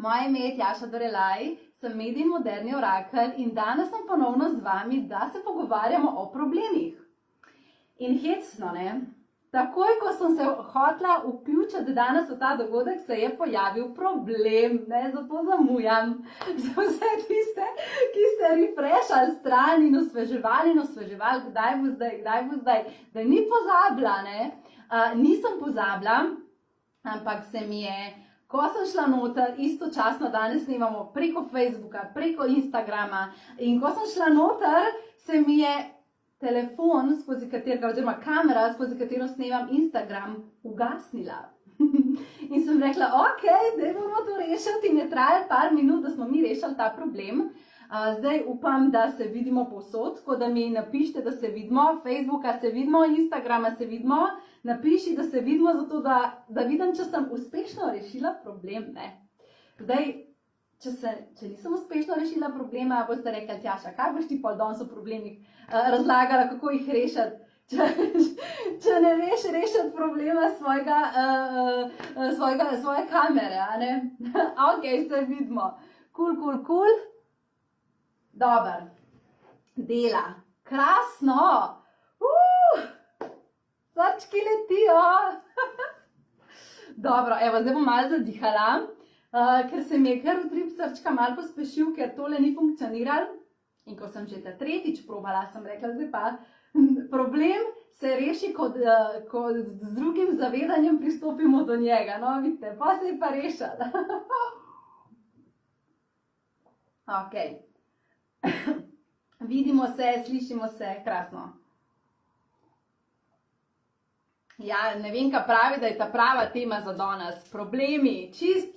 Moje ime je Tjaša Dorelaj, sem medij in moderni orakelj in danes sem ponovno z vami, da se pogovarjamo o problemih. In hecno, ne? Takoj, ko sem se hotela vključiti danes v ta dogodek, se je pojavil problem, ne? Zato zamujam. Za vse tiste, ki ste refreshali stran in osveževali, kdaj bo zdaj, da ni pozabila, ne? Nisem pozabila, ampak se mi je, ko sem šla noter, istočasno danes snemamo preko Facebooka, preko Instagrama in ko sem šla noter, se mi je telefon, oziroma kamera, skozi katero snemam Instagram, ugasnila. In sem rekla, ok, da bomo to rešiti in je trajalo par minut, da smo mi rešili ta problem. Zdaj upam, da se vidimo povsod, tako da mi napišite, da se vidimo, Facebooka se vidimo, Instagrama se vidimo, napiši, da se vidimo, zato da vidim, če sem uspešno rešila problem, ne. Zdaj, če nisem uspešno rešila problema, boste rekli, Tjaša, kaj boš ti pol danes o problemih razlagala, kako jih rešiti? Če ne veš rešiti problema svoje kamere, a ne? Ok, se vidimo. Cool. Dobar. Dela. Krasno. Srčki letijo. Dobro, evo, zdaj bom malo zadihala, ker se mi je kar utrip srčka malo pospešil, ker tole ni funkcioniralo. In ko sem že tretjič probala, sem rekla, zdaj pa problem se reši, ko z drugim zavedanjem pristopimo do njega. No, vidite, pa se je pa rešila. Ok. Vidimo se, slišimo se, krasno. Ja, ne vem, kaj pravi, da je ta prava tema za danes. Problemi, čist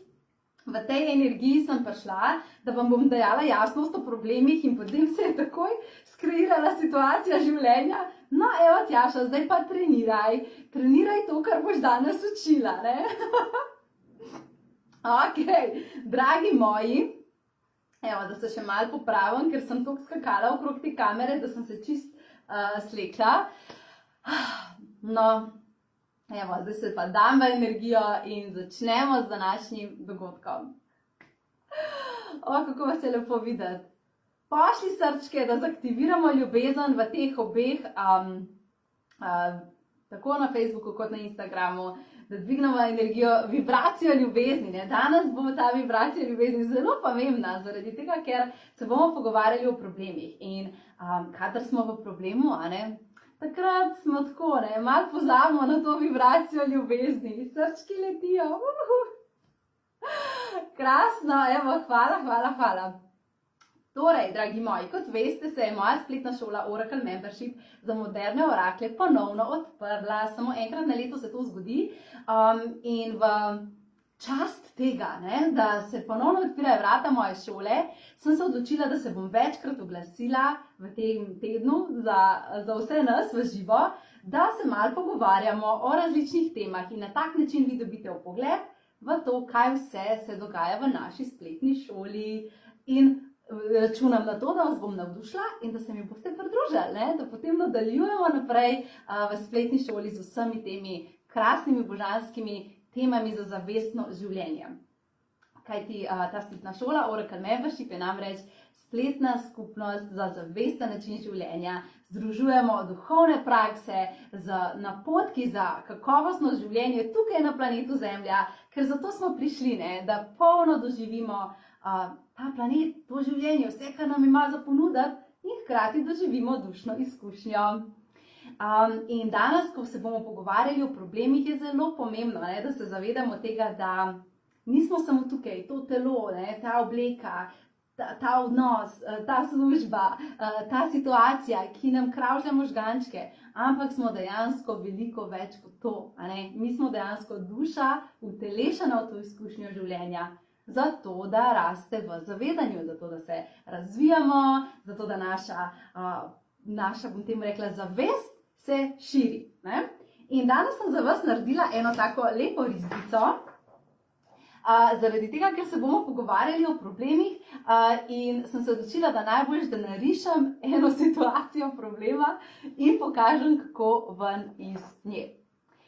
v tej energiji sem prišla, da vam bom dajala jasnost o problemih in potem se je takoj skreirala situacija življenja. No, evo Tjaša, zdaj pa treniraj. Treniraj to, kar boš danes učila, ne? Ok, dragi moji, evo, da se še malo popravim, ker sem toliko skakala okrog te kamere, da sem se čist slekla. No, evo, zdaj se pa dam v energijo in začnemo z današnjim dogodkom. Kako vas je lepo videti. Pošli srčke, da zaktiviramo ljubezen v teh obeh, tako na Facebooku kot na Instagramu, da dvignemo energijo, vibracijo ljubezni. Ne? Danes bo ta vibracija ljubezni zelo pomembna, zaradi tega, ker se bomo pogovarjali o problemih. In kadar smo v problemu, a ne? Takrat smo tako, ne, malo pozabimo na to vibracijo ljubezni. Srčki letijo. Krasno, evo, hvala. Torej, dragi moji, kot veste, se je moja spletna šola Oracle Membership za moderne oraklje ponovno odprla. Samo enkrat na leto se to zgodi. In v čast tega, ne, da se ponovno odpirajo vrata moje šole, sem se odločila, da se bom večkrat oglasila v tem tednu za vse nas v živo, da se malo pogovarjamo o različnih temah in na tak način vi dobite vpogled v to, kaj vse se dogaja v naši spletni šoli. In računam na to, da vas bom navdušila in da se mi boste pridružili, ne, da potem nadaljujemo naprej v spletni šoli z vsemi temi krasnimi božanskimi temami za zavestno življenje. Kajti ta spletna šola Oracle Membership je namreč spletna skupnost za zavesten način življenja. Združujemo duhovne prakse z napotki za kakovostno življenje tukaj na planetu Zemlja, ker zato smo prišli, ne, da polno doživimo ta planet, to življenje, vse, kar nam ima za ponuditi in hkrati doživimo dušno izkušnjo. In danes, ko se bomo pogovarjali o problemih, je zelo pomembno, ne, da se zavedamo tega, da nismo samo tukaj, to telo, ne, ta obleka, ta odnos, ta služba, ta situacija, ki nam kravžlja možgančke, ampak smo dejansko veliko več kot to. Ne. Mi smo dejansko duša, utelešena v to izkušnjo življenja, zato da raste v zavedanju, zato da se razvijamo, zato da naša, bom temu rekla, zavest se širi. Ne? In danes sem za vas naredila eno tako lepo risbico, zaradi tega, ker se bomo pogovarjali o problemih in sem se odločila, da najboljš, da narišem eno situacijo problema in pokažem, kako ven iz nje.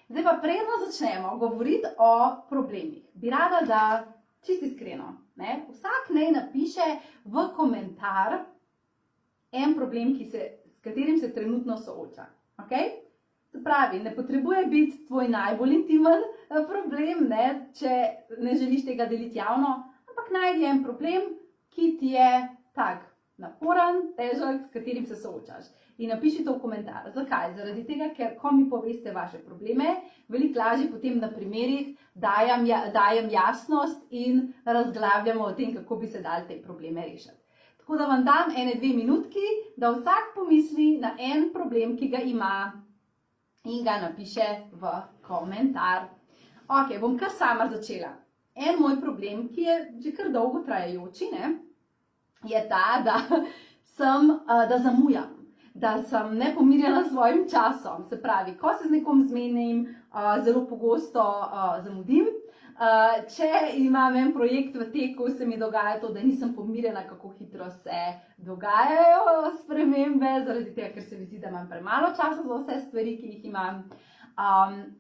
Zdaj pa predno začnemo govoriti o problemih. Bi rada, da čisto iskreno. Ne? Vsak naj napiše v komentar en problem, s katerim se trenutno sooča. Okay? Se pravi, ne potrebuje biti tvoj najbolj intimen problem, ne? Če ne želiš tega deliti javno, ampak najdi en problem, ki ti je tak naporen, težek, s katerim se soočaš. In napiši to v komentar. Zakaj? Zaradi tega, ker ko mi poveste vaše probleme, veliko lažje potem na primerih dajem jasnost in razglabljamo o tem, kako bi se dali te probleme rešiti. Tako da vam dam 1-2 minutki, da vsak pomisli na en problem, ki ga ima in ga napiše v komentar. Ok, bom kar sama začela. En moj problem, ki je že kar dolgo trajajoči, je ta, da zamujam. Da sem nepomirjena s svojim časom. Se pravi, ko se z nekom zmenim, zelo pogosto zamudim. Če imam en projekt v teku, se mi dogaja to, da nisem pomirjena, kako hitro se dogajajo spremembe, zaradi tega, ker se mi zdi, da imam premalo časa za vse stvari, ki jih imam.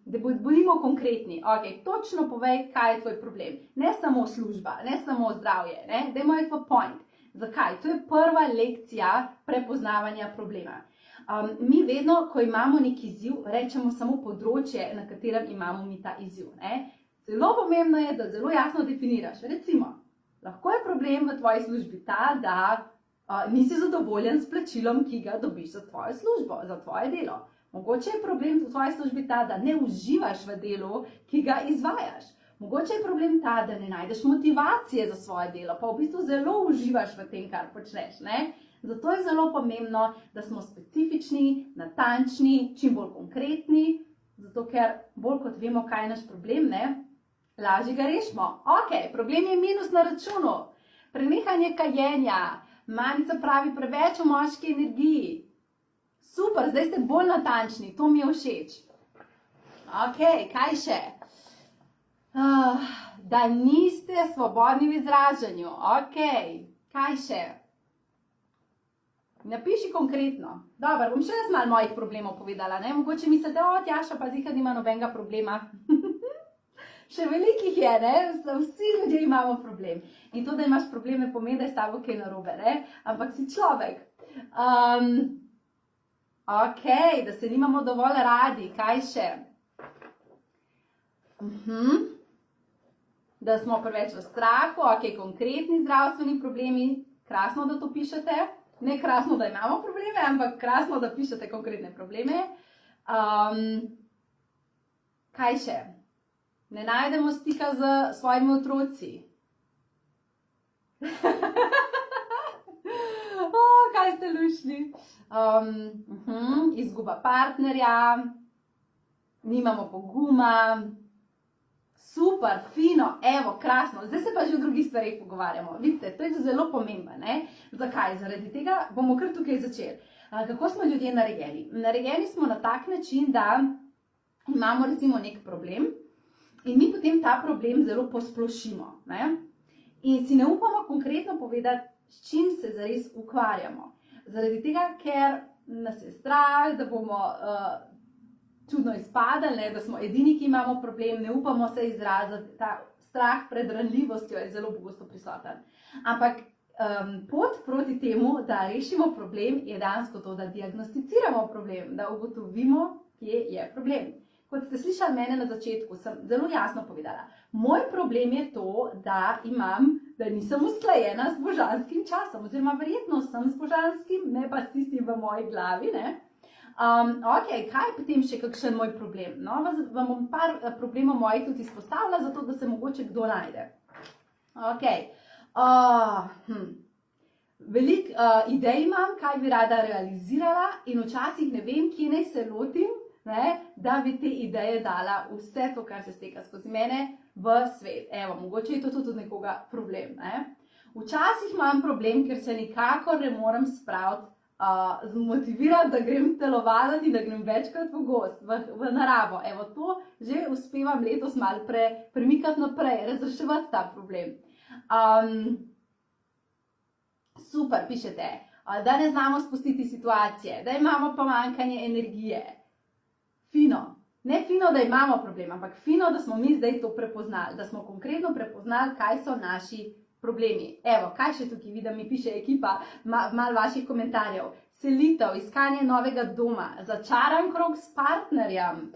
Da bodimo konkretni. Okay, točno povej, kaj je tvoj problem. Ne samo služba, ne samo zdravje. Dajmo iti v point. Zakaj? To je prva lekcija prepoznavanja problema. Mi vedno, ko imamo nek izziv, rečemo samo področje, na katerem imamo mi ta izziv. Zelo pomembno je, da zelo jasno definiraš. Recimo, lahko je problem v tvoji službi ta, da nisi zadovoljen s plačilom, ki ga dobiš za tvojo službo, za tvoje delo. Mogoče je problem v tvoji službi ta, da ne uživaš v delu, ki ga izvajaš. Mogoče je problem ta, da ne najdeš motivacije za svoje delo, pa v bistvu zelo uživaš v tem, kar počneš. Zato je zelo pomembno, da smo specifični, natančni, čim bolj konkretni, zato ker bolj kot vemo, kaj je naš problem, lažje ga rešimo. Ok, problem je minus na računu, prenehanje kajenja, Manica pravi preveč o moški energiji. Super, zdaj ste bolj natančni, to mi je všeč. Ok, kaj še? Da niste svobodni v izražanju. Ok, kaj še? Napiši konkretno. Dobro, bom še jaz malo mojih problemov povedala. Mogoče mislite, Tjaša, pa zika nima nobenega problema. Še velikih je, vsi ljudje imamo problem. In to, da imaš problem, ne pomeni, da je s tabo kaj narobe, ampak si človek. Ok, da se nimamo dovolj radi, kaj še? Da smo preveč v strahu, ok, konkretni zdravstveni problemi, krasno, da to pišete, ne krasno, da imamo probleme, ampak krasno, da pišete konkretne probleme. Kaj še? Ne najdemo stika z svojimi otroci. Kaj ste lušni? Izguba partnerja, nimamo poguma. Super, fino, evo, krasno. Zdaj se pa že o drugih stvarih pogovarjamo. Vidite, to je zelo pomembno. Zakaj? Zaradi tega bomo kar tukaj začeli. Kako smo ljudje narejeni? Narejeni smo na tak način, da imamo recimo nek problem in mi potem ta problem zelo posplošimo. In si ne upamo konkretno povedati, s čim se zares ukvarjamo. Zaradi tega, ker nas je strah, da bomo čudno izpadali, da smo edini, ki imamo problem, ne upamo se izraziti, ta strah pred ranljivostjo je zelo pogosto prisoten. Ampak pot proti temu, da rešimo problem, je dejansko to, da diagnosticiramo problem, da ugotovimo, kje je problem. Kot ste slišali mene na začetku, sem zelo jasno povedala. Moj problem je to, da nisem usklajena s božanskim časom, oziroma verjetno sem s božanskim, ne pa s tistim v moji glavi, Ok, kaj je potem še kakšen moj problem? Vam bom par problemov mojih tudi izpostavila, zato da se mogoče kdo najde. Ok, veliko idej imam, kaj bi rada realizirala in včasih ne vem, kje naj se lotim, da bi te ideje dala vse to, kar se steka skozi mene v svet. Evo, mogoče je to tudi nekoga problem. Včasih imam problem, ker se nikakor ne morem spraviti zmotivirati, da grem telovaditi in da grem večkrat v gozd, v naravo. Evo, to že uspevam letos malo premikati naprej, razreševati ta problem. Super, pišete, da ne znamo spustiti situacije, da imamo pomanjkanje energije. Fino, Ne fino, da imamo problem, ampak fino, da smo mi zdaj to prepoznali, da smo konkretno prepoznali, kaj so naši problemi. Evo, kaj še tukaj vidim, mi piše ekipa, malo vaših komentarjev. Selitev, iskanje novega doma, začaran krog s partnerjem,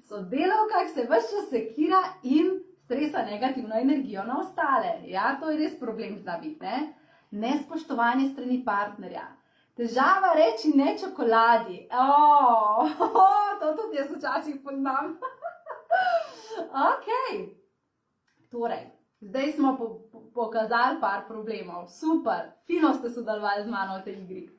sodelavka, ki se ves čas sekira in stresa negativno energijo na ostale. Ja, to je res problem zna biti, ne? Nespoštovanje strani partnerja. Težava reči ne čokoladi. To tudi jaz včasih poznam. Ok. Torej, zdaj smo pokazali par problemov. Super, fino ste sodelovali z mano v tej igri.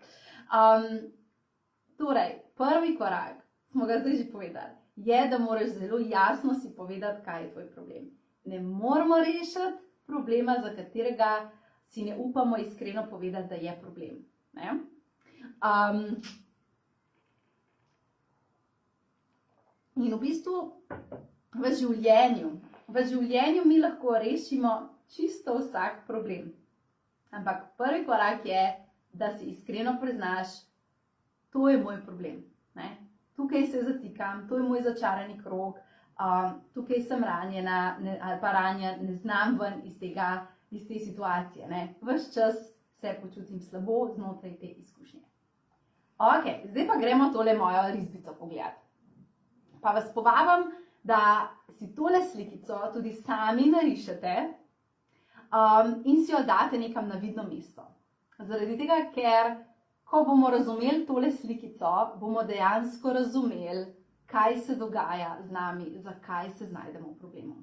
Torej, prvi korak, smo ga zdaj že povedali, je, da moraš zelo jasno si povedati, kaj je tvoj problem. Ne moramo rešiti problema, za katerega si ne upamo iskreno povedati, da je problem. Ne? In v bistvu v življenju mi lahko rešimo čisto vsak problem. Ampak prvi korak je, da si iskreno priznaš, to je moj problem. Ne? Tukaj se zatikam, to je moj začarani krog, tukaj sem ranjena ali pa ranjen, ne znam ven iz te situacije. Ne? Ves čas se počutim slabo znotraj te izkušnje. Ok, zdaj pa gremo tole mojo risbico pogledati. Pa vas povabim, da si tole slikico tudi sami narišete in si jo date nekam na vidno mesto. Zaradi tega, ker ko bomo razumeli tole slikico, bomo dejansko razumeli, kaj se dogaja z nami, zakaj se znajdemo v problemu.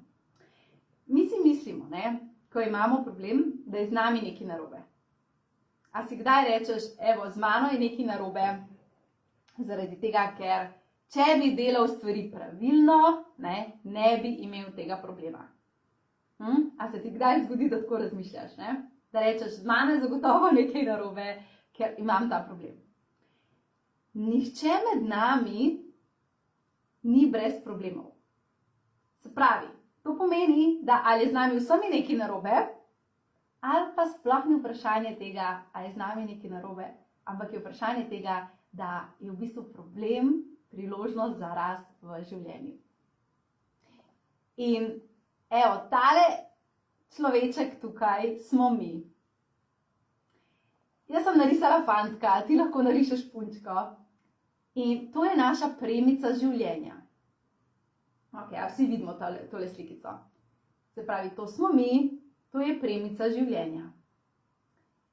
Mi si mislimo, ne, ko imamo problem, da je z nami nekaj narobe. A si kdaj rečeš, evo, z mano je nekaj narobe, zaradi tega, ker če bi delal stvari pravilno, ne bi imel tega problema. A se ti kdaj zgodi, da tako razmišljaš, ne? Da rečeš, z mano je zagotovo nekaj narobe, ker imam ta problem. Nihče med nami ni brez problemov. Se pravi, to pomeni, da ali je z nami vsemi nekaj narobe, ali pa sploh ni vprašanje tega, ali je z nami nekaj narobe, ampak je vprašanje tega, da je v bistvu problem priložnost za rast v življenju. In evo, tale človeček tukaj smo mi. Jaz sem narisala fantka, ti lahko narišeš punčko. In to je naša premica življenja. Ok, a vsi vidimo tole slikico. Se pravi, to smo mi, to je premica življenja.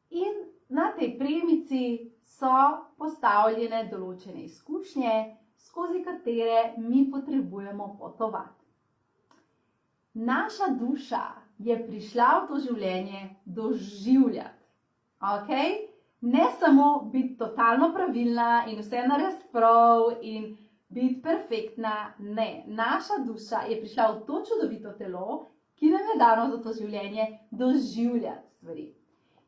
In na tej premici so postavljene določene izkušnje, skozi katere mi potrebujemo potovati. Naša duša je prišla v to življenje doživljati. Okay? Ne samo biti totalno pravilna in vse narediti prav in biti perfektna, ne. Naša duša je prišla v to čudovito telo, ki nam je dano za to življenje doživljati stvari.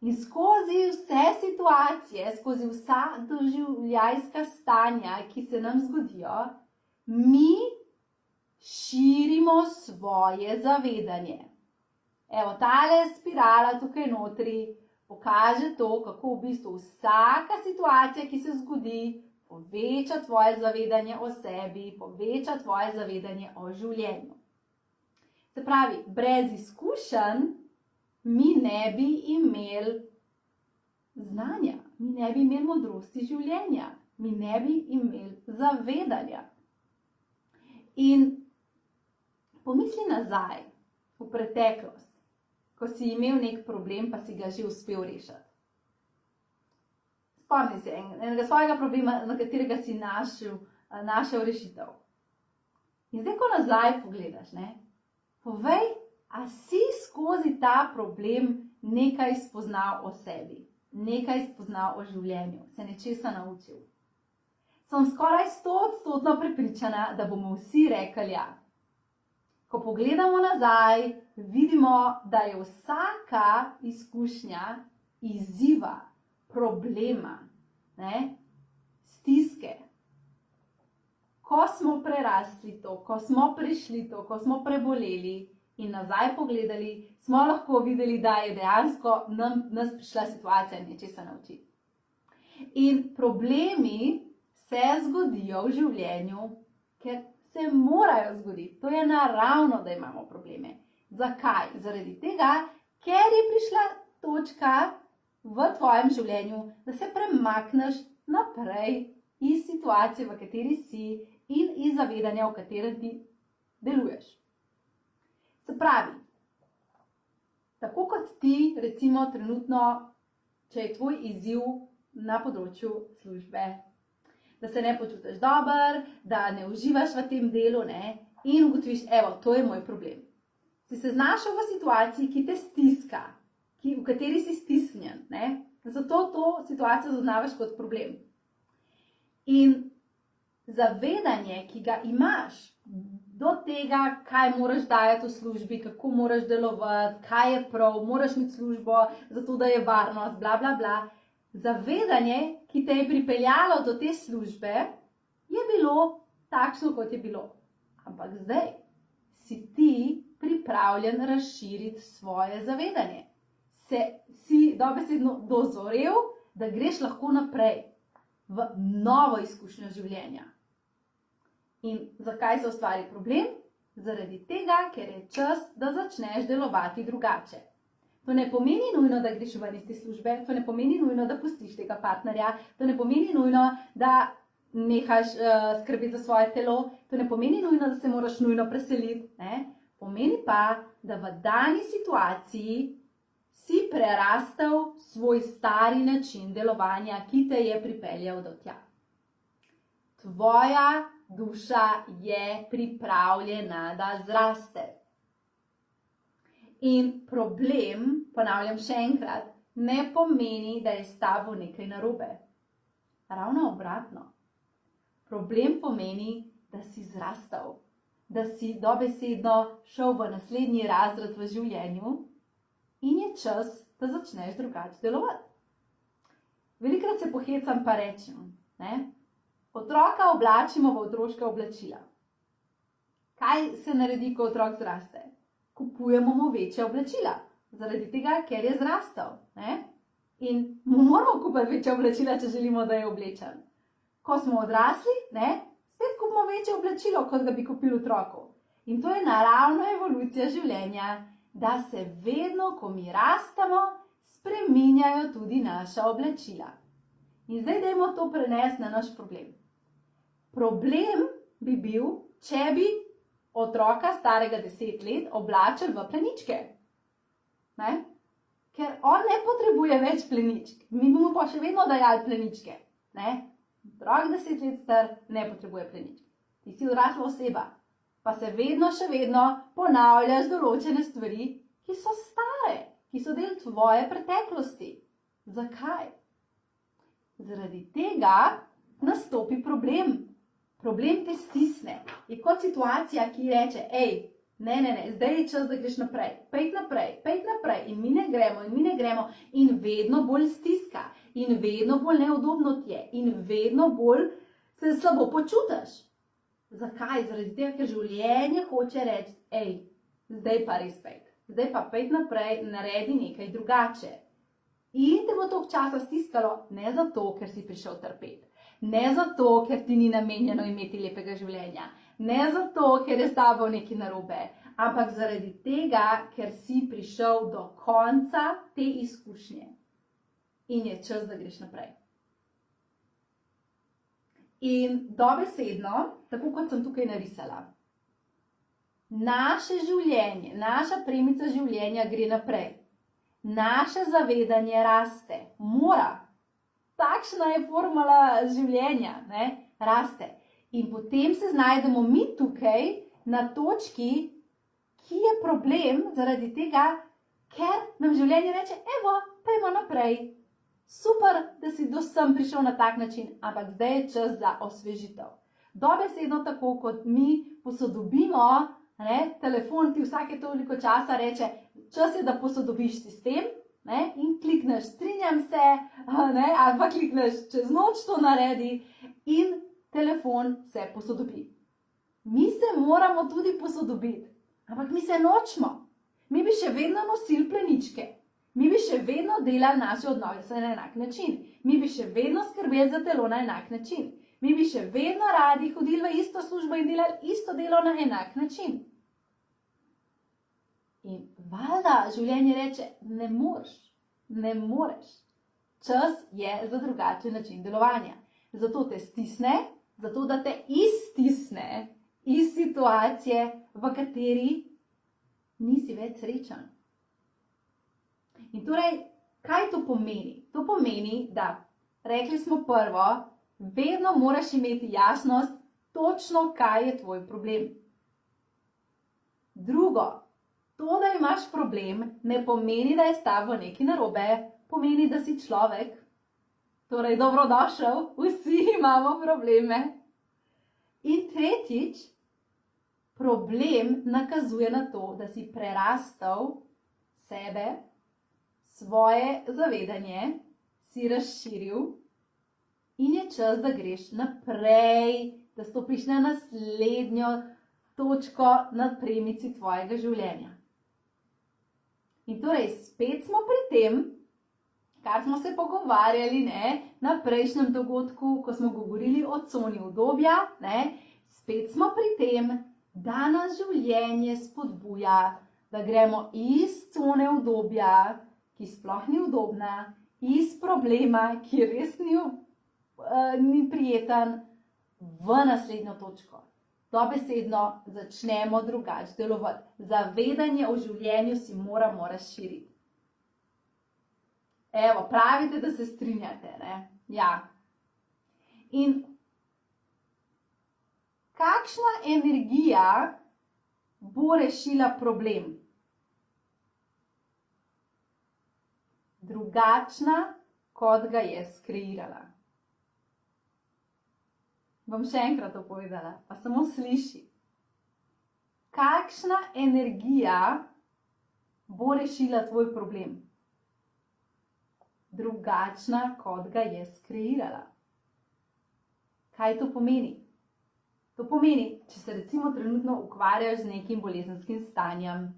In skozi vse situacije, skozi vsa doživljajska stanja, ki se nam zgodijo, mi širimo svoje zavedanje. Evo, tale spirala tukaj notri pokaže to, kako v bistvu vsaka situacija, ki se zgodi, poveča tvoje zavedanje o sebi, poveča tvoje zavedanje o življenju. Se pravi, brez izkušenj mi ne bi imeli znanja, mi ne bi imeli modrosti življenja, mi ne bi imeli zavedanja. In pomisli nazaj v preteklost, ko si imel nek problem, pa si ga že uspel rešiti. Spomni se enega svojega problema, na katerega si našel rešitev. In zdaj, ko nazaj pogledaš, povej, a si skozi ta problem nekaj spoznal o sebi, nekaj spoznal o življenju, se nečesa naučil. Sem skoraj 100% prepričana, da bomo vsi rekli ja. Ko pogledamo nazaj, vidimo, da je vsaka izkušnja izziva, problema, stiske. Ko smo prerasli to, ko smo prešli to, ko smo preboleli in nazaj pogledali, smo lahko videli, da je dejansko nas prišla situacija nečesa naučiti. In problemi se zgodijo v življenju, ker se morajo zgoditi. To je naravno, da imamo probleme. Zakaj? Zaradi tega, ker je prišla točka v tvojem življenju, da se premakneš naprej iz situacije, v kateri si in iz zavedanja, v katerem ti deluješ. Se pravi, tako kot ti, recimo trenutno, če je tvoj izziv na področju službe, da se ne počutiš dober, da ne uživaš v tem delu, ne? In ugotoviš, evo, to je moj problem. Si se znašel v situaciji, ki te stiska, v kateri si stisnjen, ne? Zato to situacijo zaznavaš kot problem. In zavedanje, ki ga imaš do tega, kaj moraš dajati v službi, kako moraš delovati, kaj je prav, moraš imeti službo, zato da je varnost, bla, bla, bla. Zavedanje, ki te je pripeljalo do te službe, je bilo takšno, kot je bilo. Ampak zdaj si ti pripravljen razširiti svoje zavedanje. Si dobesedno dozorel, da greš lahko naprej v novo izkušnjo življenja. In zakaj se ustvari problem? Zaradi tega, ker je čas, da začneš delovati drugače. To ne pomeni nujno, da greš ven iz te službe, to ne pomeni nujno, da pustiš tega partnerja, to ne pomeni nujno, da nehaš skrbeti za svoje telo, to ne pomeni nujno, da se moraš nujno preseliti. Ne? Pomeni pa, da v dani situaciji si prerastel svoj stari način delovanja, ki te je pripeljal do tja. Tvoja duša je pripravljena, da zraste. In problem, ponavljam še enkrat, ne pomeni, da je s tabo nekaj narobe. Ravno obratno. Problem pomeni, da si zrastel, da si dobesedno šel v naslednji razred v življenju in je čas, da začneš drugače delovati. Velikokrat se pohecam pa rečem, ne? Otroka oblačimo v otroška oblačila. Kaj se naredi, ko otrok zraste? Kupujemo mu večja oblačila, zaradi tega, ker je zrastel. Ne? In mu moramo kupiti večja oblačila, če želimo, da je oblečen. Ko smo odrasli, ne? Spet kupimo večje oblačilo, kot ga bi kupili otroku. In to je naravna evolucija življenja, da se vedno, ko mi rastemo, spreminjajo tudi naša oblačila. In zdaj dajmo to prenesti na naš problem. Problem bi bil, če bi otroka starega 10 let oblačili v pleničke. Ne? Ker on ne potrebuje več pleničk. Mi bomo pa še vedno dajali pleničke. Ne? Otrok 10 let star ne potrebuje pleničk. Ti si odrasla oseba, pa se še vedno ponavljaš določene stvari, ki so stare, ki so del tvoje preteklosti. Zakaj? Zaradi tega nastopi problem. Problem te stisne. Je kot situacija, ki reče, ne, zdaj je čas, da greš naprej. Pejt naprej. In mi ne gremo. In vedno bolj stiska. In vedno bolj neudobno ti je. In vedno bolj se slabo počutiš. Zakaj? Zaradi tega, ker življenje hoče reči, zdaj pa res pejt. Zdaj pa pejt naprej, naredi nekaj drugače. In te bo toliko časa stiskalo, ne zato, ker si prišel trpeti. Ne zato, ker ti ni namenjeno imeti lepega življenja. Ne zato, ker je s tabo nekaj narobe. Ampak zaradi tega, ker si prišel do konca te izkušnje. In je čas, da greš naprej. In dobesedno, tako kot sem tukaj narisala, naše življenje, naša premica življenja gre naprej. Naše zavedanje raste, mora. Takšna je formula življenja, ne? Raste. In potem se znajdemo mi tukaj na točki, ki je problem zaradi tega, ker nam življenje reče, pojmo naprej. Super, da si do sem prišel na tak način, ampak zdaj je čas za osvežitev. Dobesedno tako, kot mi posodobimo, ne? Telefon ti vsake toliko časa reče, čas je, da posodobiš sistem, ne? In klikneš, strinjam se, ne? Ali pa klikneš, čez noč to naredi in telefon se posodobi. Mi se moramo tudi posodobiti, ampak mi se nočemo. Mi bi še vedno nosili pleničke, mi bi še vedno delali naše odnose na enak način, mi bi še vedno skrbeli za telo na enak način, Mi bi še vedno radi hodili v isto službo in delali isto delo na enak način. In valjda življenje reče, ne moreš. Čas je za drugačen način delovanja. Zato te stisne, zato da te iztisne iz situacije, v kateri nisi več srečen. In torej, kaj to pomeni? To pomeni, da rekli smo prvo, vedno moraš imeti jasnost, točno kaj je tvoj problem. Drugo, to, da imaš problem, ne pomeni, da je s tabo nekaj narobe, pomeni, da si človek. Torej, dobrodošel, vsi imamo probleme. In tretjič, problem nakazuje na to, da si prerastel sebe, svoje zavedanje, si razširil in je čas, da greš naprej, da stopiš na naslednjo točko na premici tvojega življenja. In torej, spet smo pri tem, kar smo se pogovarjali na prejšnjem dogodku, ko smo govorili o coni udobja, spet smo pri tem, da nas življenje spodbuja, da gremo iz cone udobja, ki sploh ni udobna, iz problema, ki res ni prijeten, v naslednjo točko. Dobesedno začnemo drugače delovati. Zavedanje o življenju si moramo razširiti. Evo, pravite, da se strinjate, Ja. In kakšna energija bo rešila problem? Drugačna, kot ga je skreirala. Bom še enkrat to povedala, pa samo sliši. Kakšna energija bo rešila tvoj problem? Drugačna, kot ga je skreirala. Kaj to pomeni? To pomeni, če se recimo trenutno ukvarjaš z nekim bolezenskim stanjem,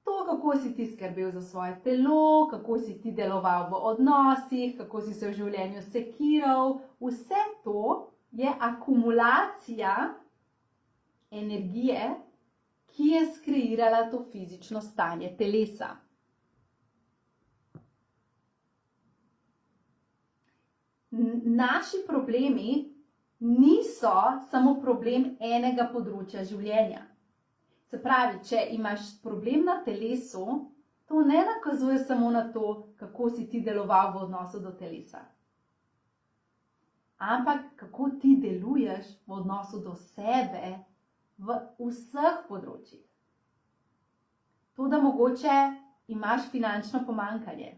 to, kako si ti skrbel za svoje telo, kako si ti deloval v odnosih, kako si se v življenju sekiral, vse to je akumulacija energije, ki je skreirala to fizično stanje telesa. Naši problemi niso samo problem enega področja življenja. Se pravi, če imaš problem na telesu, to ne nakazuje samo na to, kako si ti deloval v odnosu do telesa. Ampak kako ti deluješ v odnosu do sebe v vseh področjih. To, da mogoče imaš finančno pomanjkanje.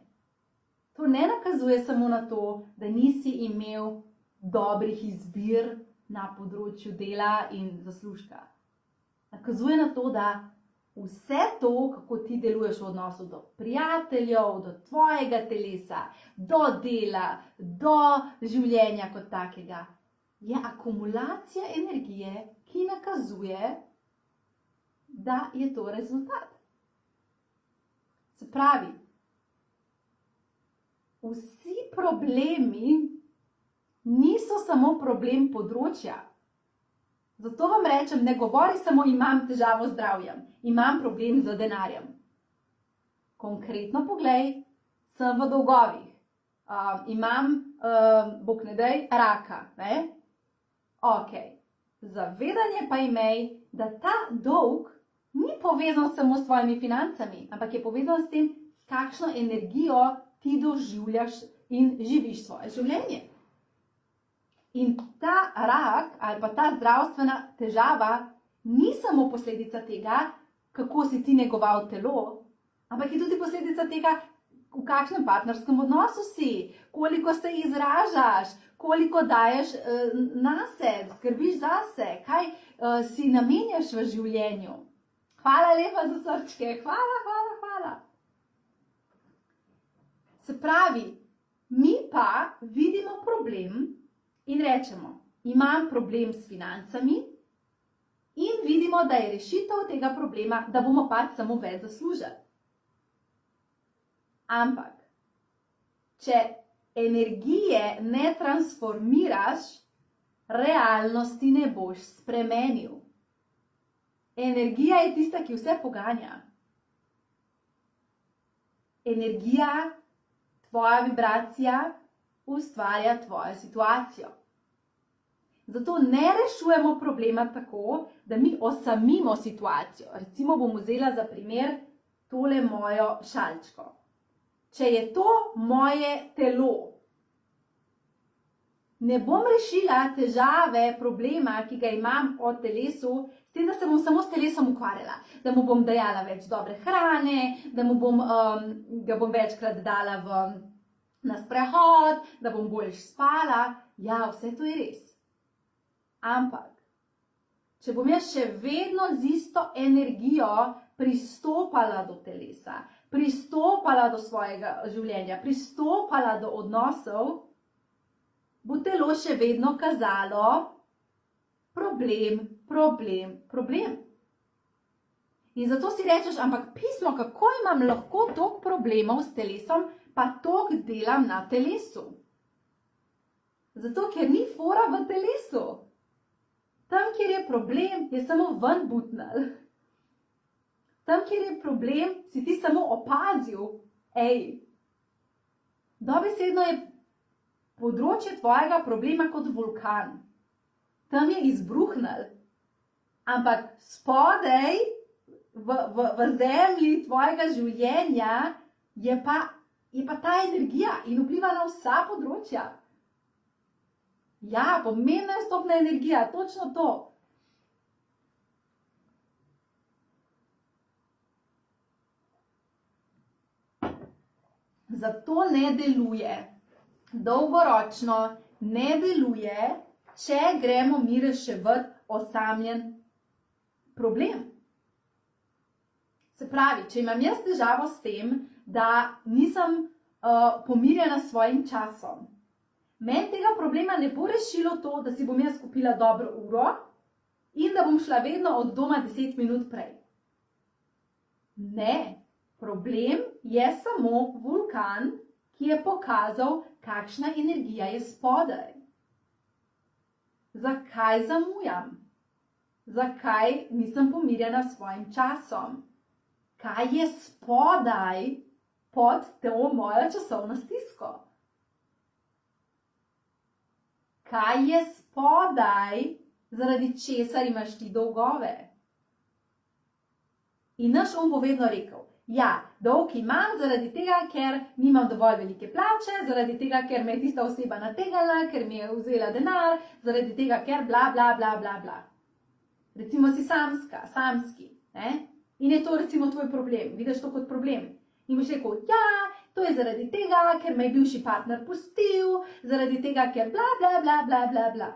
To ne nakazuje samo na to, da nisi imel dobrih izbir na področju dela in zaslužka. Nakazuje na to, da vse to, kako ti deluješ v odnosu do prijateljev, do tvojega telesa, do dela, do življenja kot takega, je akumulacija energije, ki nakazuje, da je to rezultat. Se pravi, vsi problemi niso samo problem področja. Zato vam rečem, ne govori samo imam težavo z zdravjem, imam problem z denarjem. Konkretno poglej, sem v dolgovih, imam, bog ne daj, raka. Ok, zavedanje pa imej, da ta dolg ni povezan samo s tvojimi financami, ampak je povezan s tem, s kakšno energijo ti doživljaš in živiš svoje življenje. In ta rak ali pa ta zdravstvena težava ni samo posledica tega, kako si ti negoval telo, ampak je tudi posledica tega, v kakšnem partnerskem odnosu si, koliko se izražaš, koliko daješ nase, skrbiš zase, kaj si namenjaš v življenju. Hvala lepa za srčke, hvala. Se pravi, mi pa vidimo problem in rečemo, imam problem s financami in vidimo, da je rešitev tega problema, da bomo pač samo več zaslužili. Ampak, če energije ne transformiraš, realnosti ne boš spremenil. Energija je tista, ki vse poganja. Energija, tvoja vibracija, ustvarja tvojo situacijo. Zato ne rešujemo problema tako, da mi osamimo situacijo. Recimo bom vzela za primer tole mojo šalčko. Če je to moje telo, ne bom rešila težave, problema, ki ga imam o telesu, s tem, da se bom samo s telesom ukvarjala. Da mu bom dajala več dobre hrane, da ga bom večkrat dala na sprehod, da bom bolj spala. Ja, vse to je res. Ampak, če bom jaz še vedno z isto energijo pristopala do telesa, pristopala do svojega življenja, pristopala do odnosov, bo telo še vedno kazalo problem. In zato si rečeš, ampak pismo, kako imam lahko toliko problemov s telesom, pa toliko delam na telesu. Zato, ker ni fora v telesu. Tam, kjer je problem, je samo ven butnal. Tam, kjer je problem, si ti samo opazil, dobesedno je področje tvojega problema kot vulkan. Tam je izbruhnil, ampak spodaj v zemlji tvojega življenja je pa ta energija in vpliva na vsa področja. Ja, pomembna je stopna energija, točno to. Zato ne deluje. Dolgoročno ne deluje, če gremo mi reševati osamljen problem. Se pravi, če imam jaz težavo s tem, da nisem pomirjena s svojim časom, meni tega problema ne bo rešilo to, da si bom jaz kupila dobro uro in da bom šla vedno od doma 10 minut prej. Ne, problem je samo vulkan, ki je pokazal, kakšna energija je spodaj. Zakaj zamujam? Zakaj nisem pomirjena s svojim časom? Kaj je spodaj pod to mojo časovno stisko? Kaj je spodaj, zaradi česar imaš ti dolgove? In naš bo vedno rekel, ja, dolg imam zaradi tega, ker nimam dovolj velike plače, zaradi tega, ker me je tista oseba nategnila, ker mi je vzela denar, zaradi tega, ker bla, bla, bla, bla, bla. Recimo si samski, ne? In je to recimo tvoj problem, vidiš to kot problem. In boš rekel, ja, to je zaradi tega, ker me je bivši partner pustil, zaradi tega, ker bla, bla, bla, bla, bla, bla.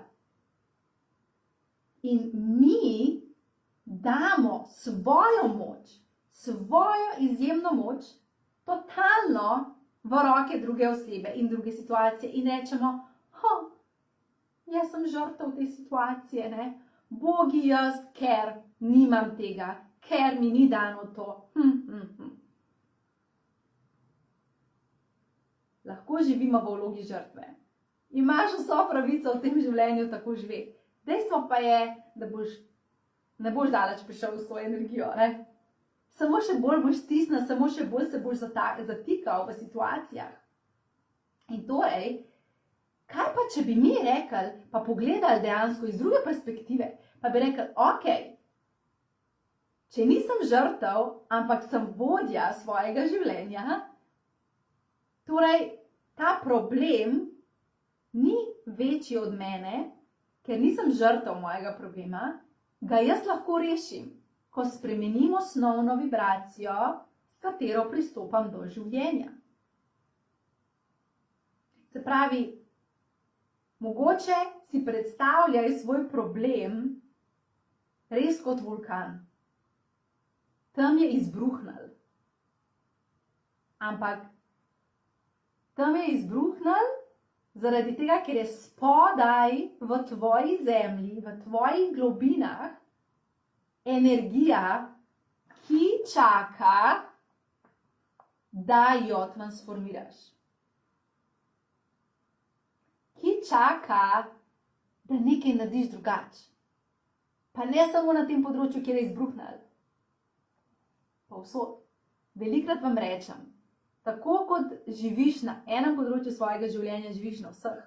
In mi damo svojo moč, svojo izjemno moč, totalno v roke druge osebe in druge situacije in rečemo, jaz sem žrtev te situacije, ne? Bogi jaz, ker nimam tega, ker mi ni dano to. Lahko živimo v vlogi žrtve. Imaš vso pravico v tem življenju tako živeti. Dejstvo pa je, da ne boš daleč prišel v svojo energijo, ne? Samo še bolj boš stisnil, samo še bolj se boš zatikal v situacijah. In torej, kaj pa, če bi mi rekli, pa pogledali dejansko iz druge perspektive, pa bi rekli, če nisem žrtev, ampak sem vodja svojega življenja, torej, ta problem ni večji od mene, ker nisem žrtev mojega problema, ga jaz lahko rešim, ko spremenim osnovno vibracijo, s katero pristopam do življenja. Se pravi, mogoče si predstavljaj svoj problem res kot vulkan. Tam je izbruhnil. Ampak tam je izbruhnil zaradi tega, ker je spodaj v tvoji zemlji, v tvojih globinah energija, ki čaka, da jo transformiraš. ki čaka, da nekaj narediš drugače. Pa ne samo na tem področju, kjer je izbruhnil. Povsod. Velikrat vam rečem, tako kot živiš na enem področju svojega življenja, živiš na vseh.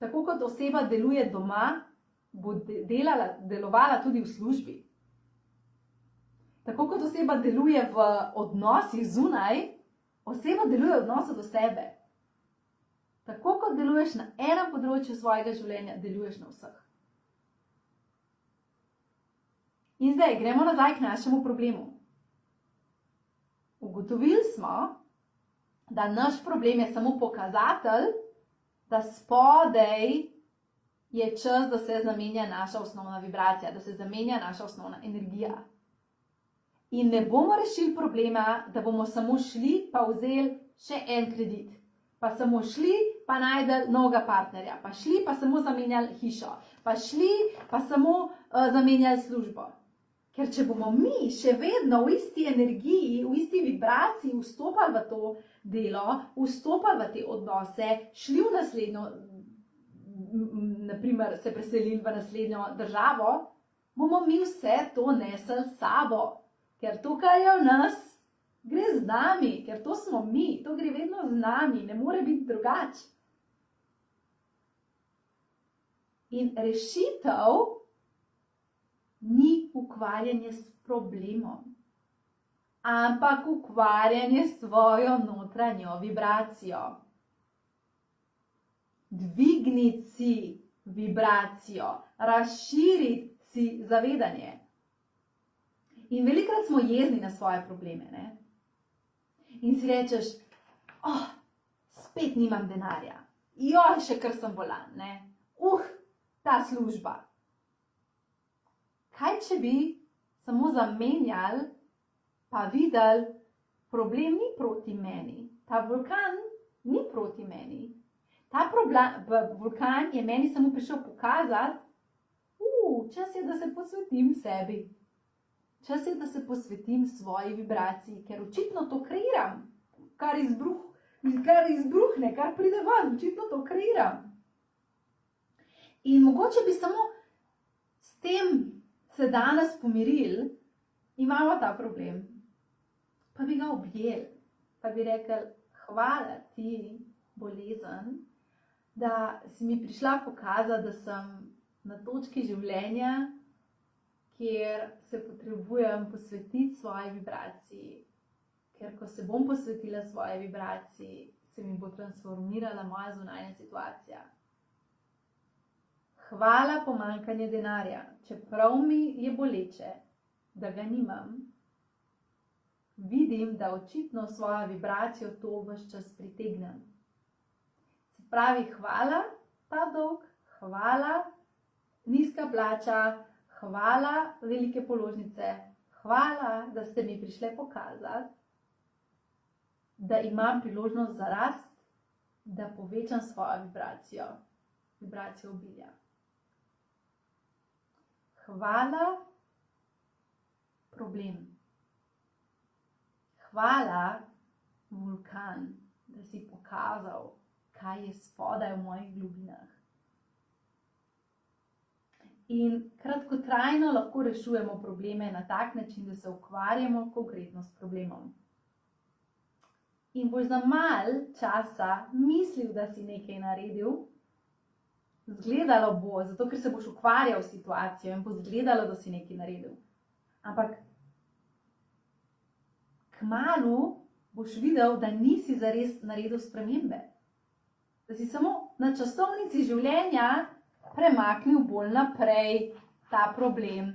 Tako kot oseba deluje doma, bo delovala tudi v službi. Tako kot oseba deluje v odnosih zunaj, oseba deluje v odnosu do sebe. Tako kot deluješ na enem področju svojega življenja, deluješ na vseh. In zdaj gremo nazaj k našemu problemu. Ugotovili smo, da naš problem je samo pokazatelj, da spodaj je čas, da se zamenja naša osnovna vibracija, da se zamenja naša osnovna energija. In ne bomo rešili problema, da bomo samo šli pa vzeli še en kredit. Pa samo šli pa najdeli novega partnerja. Pa šli pa samo zamenjali hišo. Pa šli pa samo zamenjali službo. Ker če bomo mi še vedno v isti energiji, v isti vibraciji vstopali v to delo, vstopali v te odnose, šli v naslednjo, naprimer se preselili v naslednjo državo, bomo mi vse to nesli s sabo. Ker to, kar je v nas, gre z nami, ker to smo mi, to gre vedno z nami, ne more biti drugače. In rešitev ni ukvarjanje s problemom, ampak ukvarjanje s tvojo notranjo vibracijo. Dvigniti si vibracijo, razširiti si zavedanje. In velikrat smo jezni na svoje probleme, ne? In si rečeš, spet nimam denarja, še kar sem bolan, ne? Ta služba. Kaj, če bi samo zamenjali, pa videli, problem ni proti meni, ta vulkan ni proti meni. Ta vulkan je meni samo prišel pokazati, čas je, da se posvetim sebi. Čas je, da se posvetim svoji vibraciji, ker očitno to kreiram, kar izbruhne, kar pride ven, očitno to kreiram. In mogoče bi samo s tem se danes pomirili, imamo ta problem, pa bi ga objeli, pa bi rekli, hvala ti, bolezen, da si mi prišla pokazati, da sem na točki življenja, kjer se potrebujem posvetiti svoji vibraciji. Ker ko se bom posvetila svoji vibraciji, se mi bo transformirala moja zunanja situacija. Hvala pomanjkanje denarja, čeprav mi je boleče, da ga nimam. Vidim, da očitno svojo vibracijo to ves čas pritegnem. Se pravi, hvala ta dolg, hvala nizka plača, hvala velike položnice, hvala, da ste mi prišli pokazati, da imam priložnost za rast, da povečam svojo vibracijo obilja. Hvala problem. Hvala vulkan, da si pokazal, kaj je spodaj v mojih globinah. In kratkotrajno lahko rešujemo probleme na tak način, da se ukvarjamo konkretno s problemom. In boš za malo časa mislil, da si nekaj naredil, zgledalo bo, zato ker se boš ukvarjal s situacijo in bo zgledalo, da si nekaj naredil. Ampak kmalu boš videl, da nisi zares naredil spremembe. Da si samo na časovnici življenja premaknil bolj naprej ta problem.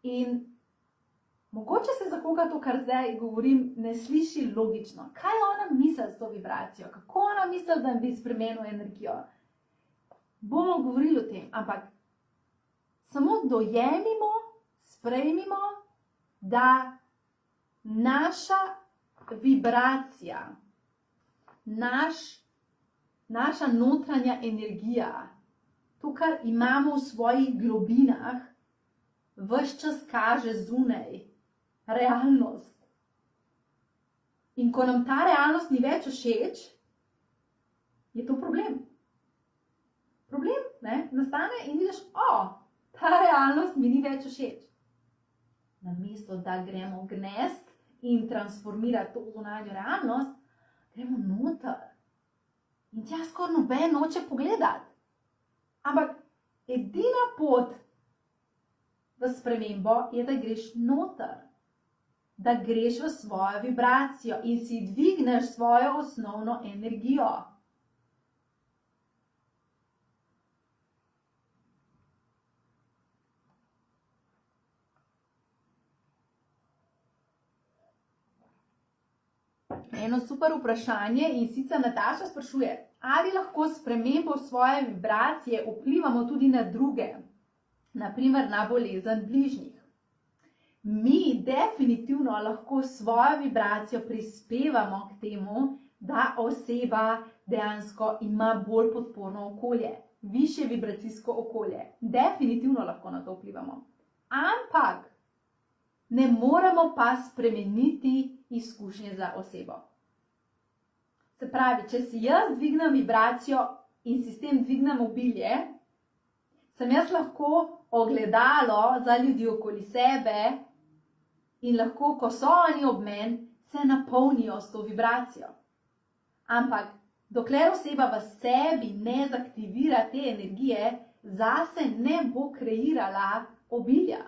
In mogoče se za koga to, kar zdaj govorim, ne sliši logično. Kaj ona misli s to vibracijo? Kako ona misli, da bi spremenil energijo? Bomo govorili o tem, ampak samo dojemimo, sprejmimo, da naša vibracija, naša notranja energija, to, kar imamo v svojih globinah, ves čas kaže zunaj realnost. In ko nam ta realnost ni več všeč, je to problem. Problem, ne, nastane in vidiš, ta realnost mi ni več všeč. Namesto da gremo gnest in transformirati to zunanjo realnost, gremo noter. In tja skoraj noben noče pogledati. Ampak edina pot v spremembo je, da greš noter. Da greš v svojo vibracijo in si dvigneš svojo osnovno energijo. Eno super vprašanje in sicer Nataša sprašuje, ali lahko spremembo svoje vibracije vplivamo tudi na druge, naprimer na bolezen bližnjih. Mi definitivno lahko svojo vibracijo prispevamo k temu, da oseba dejansko ima bolj podporno okolje, višje vibracijsko okolje. Definitivno lahko na to vplivamo. Ampak ne moremo pa spremeniti izkušnje za osebo. Se pravi, če si jaz dvignem vibracijo in si s tem dvignem obilje, sem jaz lahko ogledalo za ljudi okoli sebe in lahko, ko so oni ob meni, se napolnijo s to vibracijo. Ampak, dokler oseba v sebi ne zaktivira te energije, zase ne bo kreirala obilja.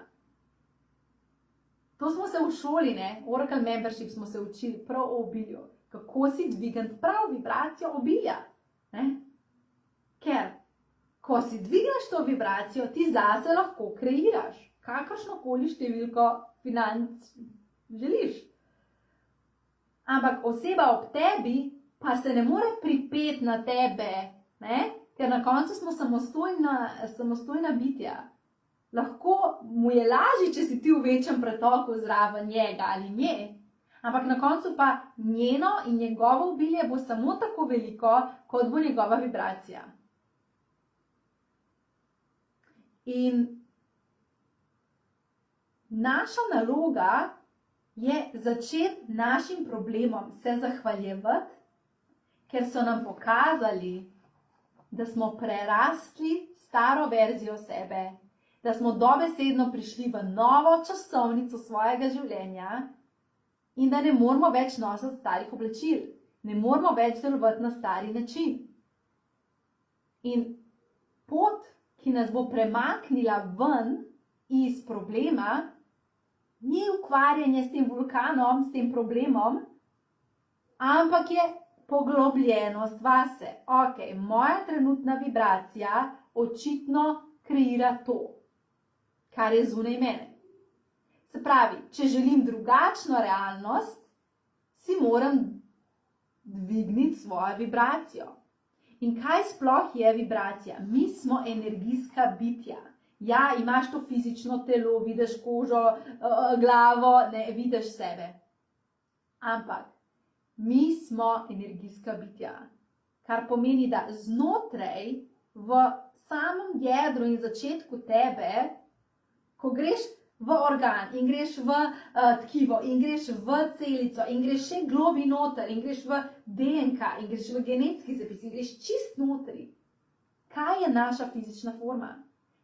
To smo se v šoli, Oracle Membership smo se učili prav o obilju. Kako si dvigniti prav vibracijo obilja. Ker, ko si dvigneš to vibracijo, ti zase lahko kreiraš kakršnokoli številko financ želiš. Ampak oseba ob tebi pa se ne more pripeti na tebe, ker na koncu smo samostojna bitja. Lahko mu je lažje, če si ti v večjem pretoku zraven njega ali nje, ampak na koncu pa njeno in njegovo obilje bo samo tako veliko, kot bo njegova vibracija. In naša naloga je začeti našim problemom se zahvaljevati, ker so nam pokazali, da smo prerastli staro verzijo sebe, da smo dobesedno prišli v novo časovnico svojega življenja in da ne moramo več nositi starih oblačil, ne moramo več delovati na stari način. In pot, ki nas bo premaknila ven iz problema, ni ukvarjanje s tem vulkanom, s tem problemom, ampak je poglobljenost vase. Moja trenutna vibracija očitno kreira to, kar je zunaj mene. Se pravi, če želim drugačno realnost, si moram dvigniti svojo vibracijo. In kaj sploh je vibracija? Mi smo energijska bitja. Ja, imaš to fizično telo, vidiš kožo, glavo, vidiš sebe. Ampak mi smo energijska bitja, kar pomeni, da znotraj v samem jedru in začetku tebe, ko greš v organ in greš v tkivo in greš v celico in greš še globi noter in greš v DNK in greš v genetski zapis in greš čist notri. Kaj je naša fizična forma?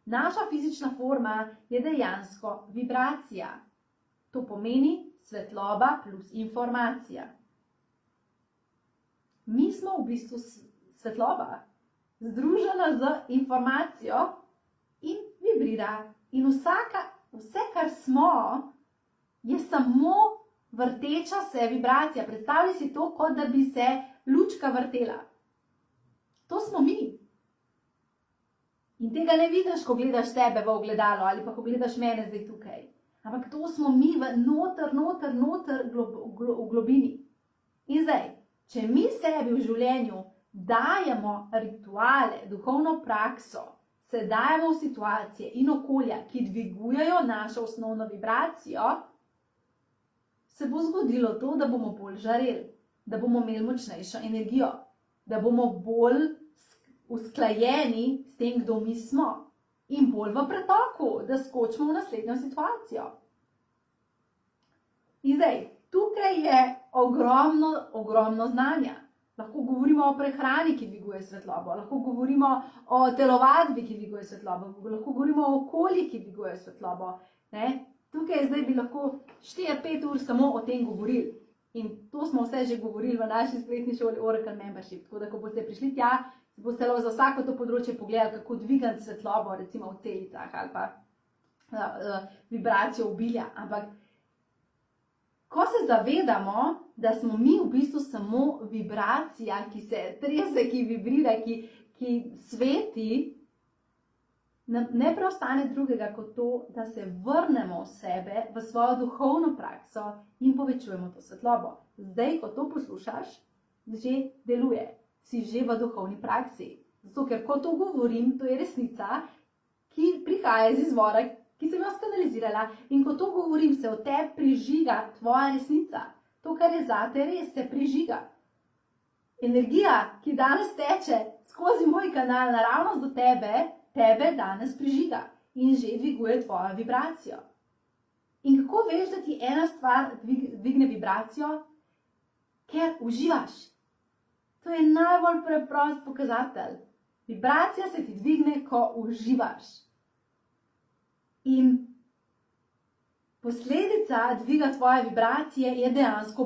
Naša fizična forma je dejansko vibracija. To pomeni svetloba plus informacija. Mi smo v bistvu svetloba, združena z informacijo in vibrira. In vse, kar smo, je samo vrteča se vibracija. Predstavljaj si to, kot da bi se lučka vrtela. To smo mi. In tega ne vidiš, ko gledaš sebe v ogledalo ali pa ko gledaš mene zdaj tukaj. Ampak to smo mi noter v globini. In zdaj, če mi sebi v življenju dajemo rituale, duhovno prakso, se dajemo v situacije in okolja, ki dvigujejo našo osnovno vibracijo, se bo zgodilo to, da bomo bolj žareli, da bomo imeli močnejšo energijo, da bomo bolj usklajeni s tem, kdo mi smo in bolj v pretoku, da skočimo v naslednjo situacijo. In zdaj, tukaj je ogromno znanja. Lahko govorimo o prehrani, ki dviguje svetlobo, lahko govorimo o telovadbi, ki dviguje svetlobo, lahko govorimo o okolji, ki dviguje svetlobo. Ne? Tukaj zdaj bi lahko 4-5 ur samo o tem govorili. In to smo vse že govorili v naši spletni šoli Oracle Membership. Tako da, ko boste prišli tja, si boste za vsako to področje pogledali, kako dvigati svetlobo, recimo v celicah ali pa vibracijo obilja. Ampak, ko se zavedamo, da smo mi v bistvu samo vibracija, ki se trese, ki vibrira, ki sveti, ne preostane drugega kot to, da se vrnemo v sebe, v svojo duhovno prakso in povečujemo to svetlobo. Zdaj, ko to poslušaš, že deluje, si že v duhovni praksi. Zato, ker ko to govorim, to je resnica, ki prihaja iz izvora, ki sem jo skanalizirala, in ko to govorim, se v tebi prižiga tvoja resnica. To, kar je zate res, se prižiga. Energija, ki danes teče skozi moj kanal naravnost do tebe danes prižiga in že dviguje tvojo vibracijo. In kako veš, da ti ena stvar dvigne vibracijo? Ker uživaš. To je najbolj preprost pokazatelj. Vibracija se ti dvigne, ko uživaš. In posledica dviga tvoje vibracije je dejansko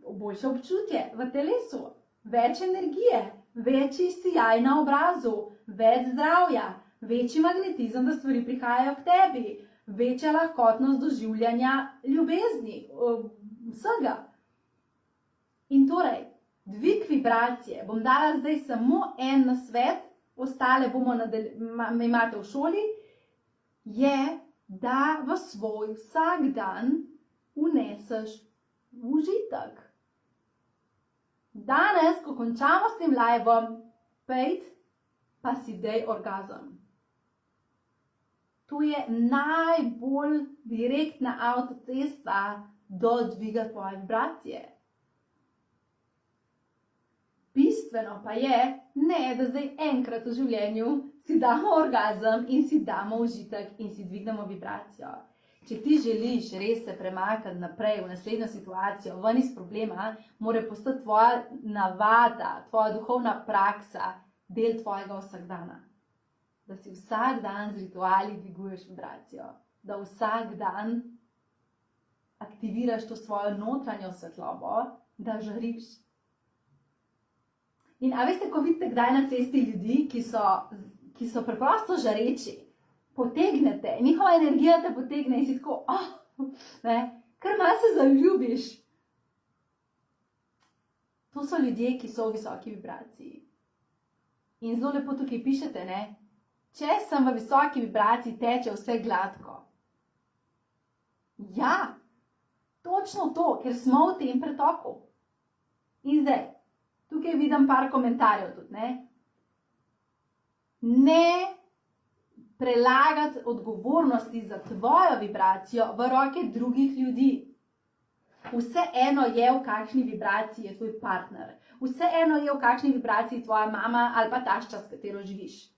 boljše občutje v telesu. Več energije, večji sijaj na obrazu, več zdravja, večji magnetizem, da stvari prihajajo k tebi, večja lahkotnost doživljanja ljubezni, vsega. In torej, dvig vibracije, bom dala zdaj samo en nasvet, ostale imate v šoli, je, da v svoj vsak dan vneseš užitek. Danes, ko končamo s tem liveom, pa si dej orgazem. To je najbolj direktna avtocesta do dviga tvoje vibracije. Bistveno pa je, ne, da zdaj enkrat v življenju si damo orgazem in si damo užitek in si dvignemo vibracijo. Če ti želiš res se premakniti naprej v naslednjo situacijo, ven iz problema, mora postati tvoja navada, tvoja duhovna praksa, del tvojega vsakdana. Da si vsak dan z rituali dviguješ vibracijo. Da vsak dan aktiviraš to svojo notranjo svetlobo, da žariš. In a veste, ko vidite kdaj na cesti ljudi, ki so preprosto žareči, potegnete, njihova energija te potegne in si tako, kar malo se zaljubiš. To so ljudje, ki so v visoki vibraciji. In zelo lepo tukaj pišete, ne? Če sem v visoki vibraciji, teče vse gladko. Ja, točno to, ker smo v tem pretoku. In zdaj, tukaj vidim par komentarjev tudi, ne? Ne prelagati odgovornosti za tvojo vibracijo v roke drugih ljudi. Vseeno je, v kakšni vibraciji je tvoj partner. Vseeno je, v kakšni vibraciji tvoja mama ali pa tašča, s katero živiš.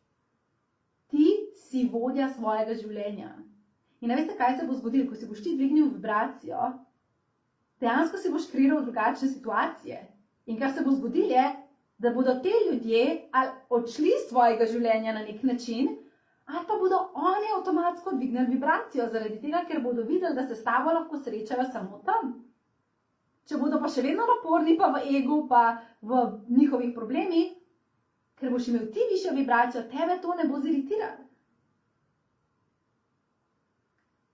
Ti si vodja svojega življenja. In veste, kaj se bo zgodilo, ko si boš ti dvignil vibracijo, dejansko si boš kreiral drugačne situacije. In kar se bo zgodilo je, da bodo te ljudje ali odšli iz svojega življenja na nek način, ali pa bodo oni avtomatsko dvignili vibracijo, zaradi tega, ker bodo videli, da se s tabo lahko srečajo samo tam. Če bodo pa še vedno naporni, pa v egu, pa v njihovih problemih, ker boš imel ti višjo vibracijo, tebe to ne bo ziritiralo.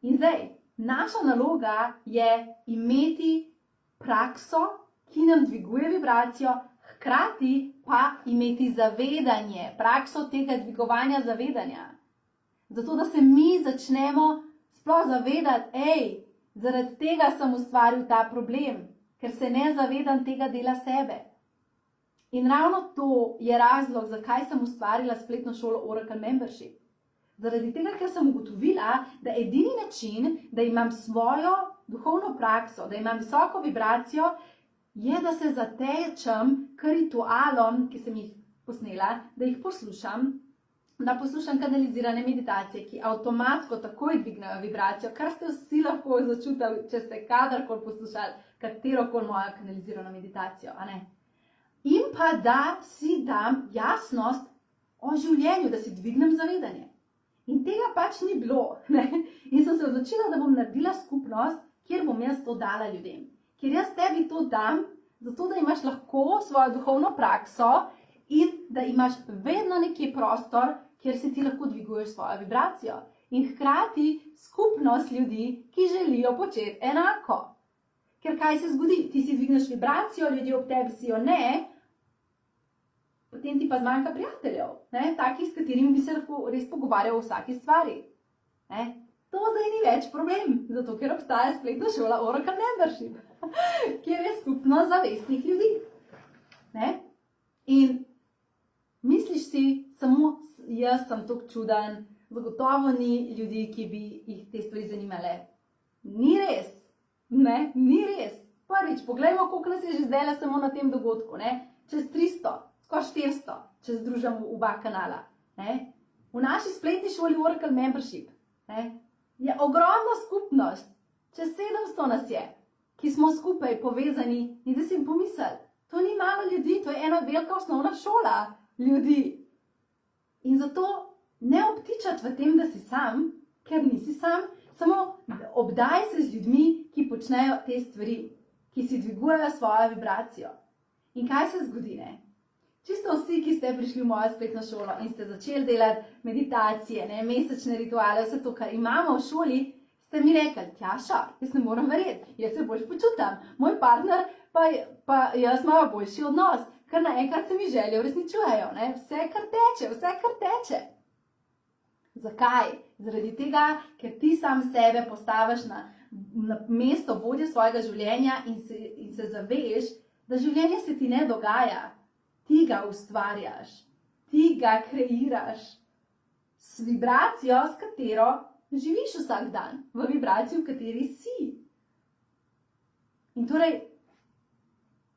In zdaj, naša naloga je imeti prakso, ki nam dviguje vibracijo, hkrati pa imeti zavedanje, prakso tega dvigovanja zavedanja. Zato, da se mi začnemo sploh zavedati, zaradi tega sem ustvaril ta problem, ker se ne zavedam tega dela sebe. In ravno to je razlog, zakaj sem ustvarila spletno šolo Oracle Membership. Zaradi tega, ker sem ugotovila, da edini način, da imam svojo duhovno prakso, da imam visoko vibracijo, je, da se zatečem k ritualom, ki sem jih posnela, da jih poslušam, da poslušam kanalizirane meditacije, ki avtomatsko takoj dvignejo vibracijo, kar ste vsi lahko začutili, če ste kadarkoli poslušali katerokoli mojo kanalizirano meditacijo, a ne? In pa da si dam jasnost o življenju, da si dvignem zavedanje. In tega pač ni bilo, ne? In sem se odločila, da bom naredila skupnost, kjer bom jaz to dala ljudem. Ker jaz tebi to dam, zato da imaš lahko svojo duhovno prakso in da imaš vedno nekje prostor, kjer se ti lahko dviguješ svojo vibracijo. In hkrati skupnost ljudi, ki želijo početi enako. Ker kaj se zgodi? Ti si dvigneš vibracijo, ljudje ob tebi si jo ne, potem ti pa zmanjka prijateljev, ne? Takih, s katerimi bi se lahko res pogovarjal o vsaki stvari. Ne? To zdaj ni več problem, zato ker obstaja spletna šola Oracle Membership, kjer je skupnost zavestnih ljudi. Ne? In misliš si, samo jaz sem tako čuden, zagotovo ni ljudi, ki bi jih te stvari zanimale. Ni res. Ne, ni res. Prvič, poglejmo, koliko nas je že zdajle samo na tem dogodku. Ne? Čez 300, skoraj 400, če združimo oba kanala. Ne? V naši spletni šoli Oracle Membership, ne, je ogromna skupnost, čez 700 nas je, ki smo skupaj povezani in zdaj si pomislili, to ni malo ljudi, to je ena velika osnovna šola ljudi. In zato ne obtičati v tem, da si sam, ker nisi sam, samo obdaj se z ljudmi, ki počnejo te stvari, ki si dvigujejo svojo vibracijo. In kaj se zgodi, ne? Čisto vsi, ki ste prišli v mojo spletno šolo in ste začeli delati meditacije, ne, mesečne rituale, vse to, kar imamo v šoli, ste mi rekli, Tjaša, jaz ne morem verjeti, jaz se boljš počutam, moj partner pa jaz imamo boljši odnos, ker naenkrat se mi želje uresničujejo, ne, vse kar teče. Zakaj? Zaradi tega, ker ti sam sebe postaviš na mesto vodje svojega življenja in se zaveš, da življenje se ti ne dogaja. Ti ga ustvarjaš, ti ga kreiraš s vibracijo, s katero živiš vsak dan, v vibraciji, v kateri si. In torej,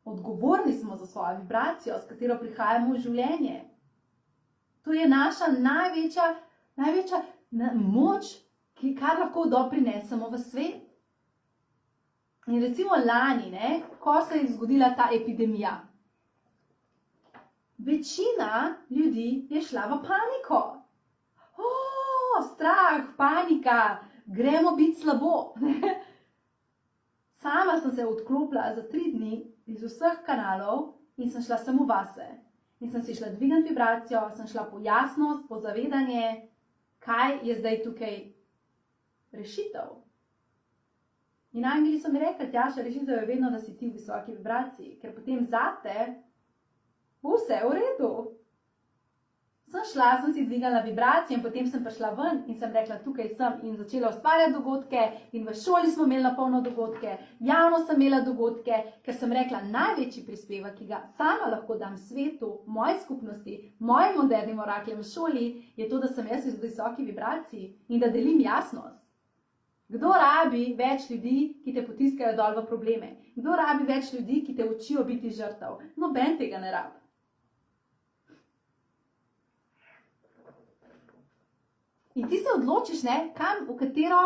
odgovorni smo za svojo vibracijo, s katero prihajamo v življenje. To je naša največja moč, kar lahko doprinesemo v svet. In recimo lani, ne, ko se je zgodila ta epidemija, večina ljudi je šla v paniko. Strah, panika, gremo biti slabo. Sama sem se odklopila za 3 dni iz vseh kanalov in sem šla samo vase. In sem si šla dvigniti vibracijo, sem šla po jasnost, po zavedanje, kaj je zdaj tukaj rešitev. In angeli so mi rekli, Tjaša, rešitev je vedno, da si ti v visoki vibraciji, ker potem zate bo vse v redu. Sem šla, sem si dvigala vibracijo in potem sem prišla ven in sem rekla, tukaj sem in začela ustvarjati dogodke in v šoli smo imeli napolno dogodke, javno sem imela dogodke, ker sem rekla, največji prispevek, ki ga sama lahko dam svetu, moji skupnosti, mojim modernim orakljem v šoli, je to, da sem jaz v visoki vibraciji in da delim jasnost. Kdo rabi več ljudi, ki te potiskajo dol v probleme? Kdo rabi več ljudi, ki te učijo biti žrtev? Noben tega ne rabi. In ti se odločiš, ne, kam, v katero,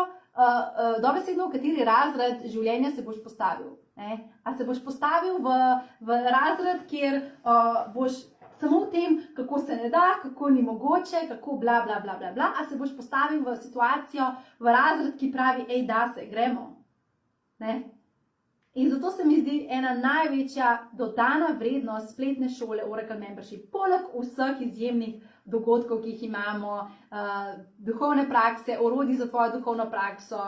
dobesedno v kateri razred življenja se boš postavil. Ne? A se boš postavil v razred, kjer boš samo v tem, kako se ne da, kako ni mogoče, kako bla, bla, bla, bla, bla, a se boš postavil v situacijo, v razred, ki pravi, ej, da se, gremo. Ne? In zato se mi zdi ena največja dodana vrednost spletne šole Oracle Membership, poleg vseh izjemnih dogodkov, ki jih imamo, duhovne prakse, orodij za tvojo duhovno prakso,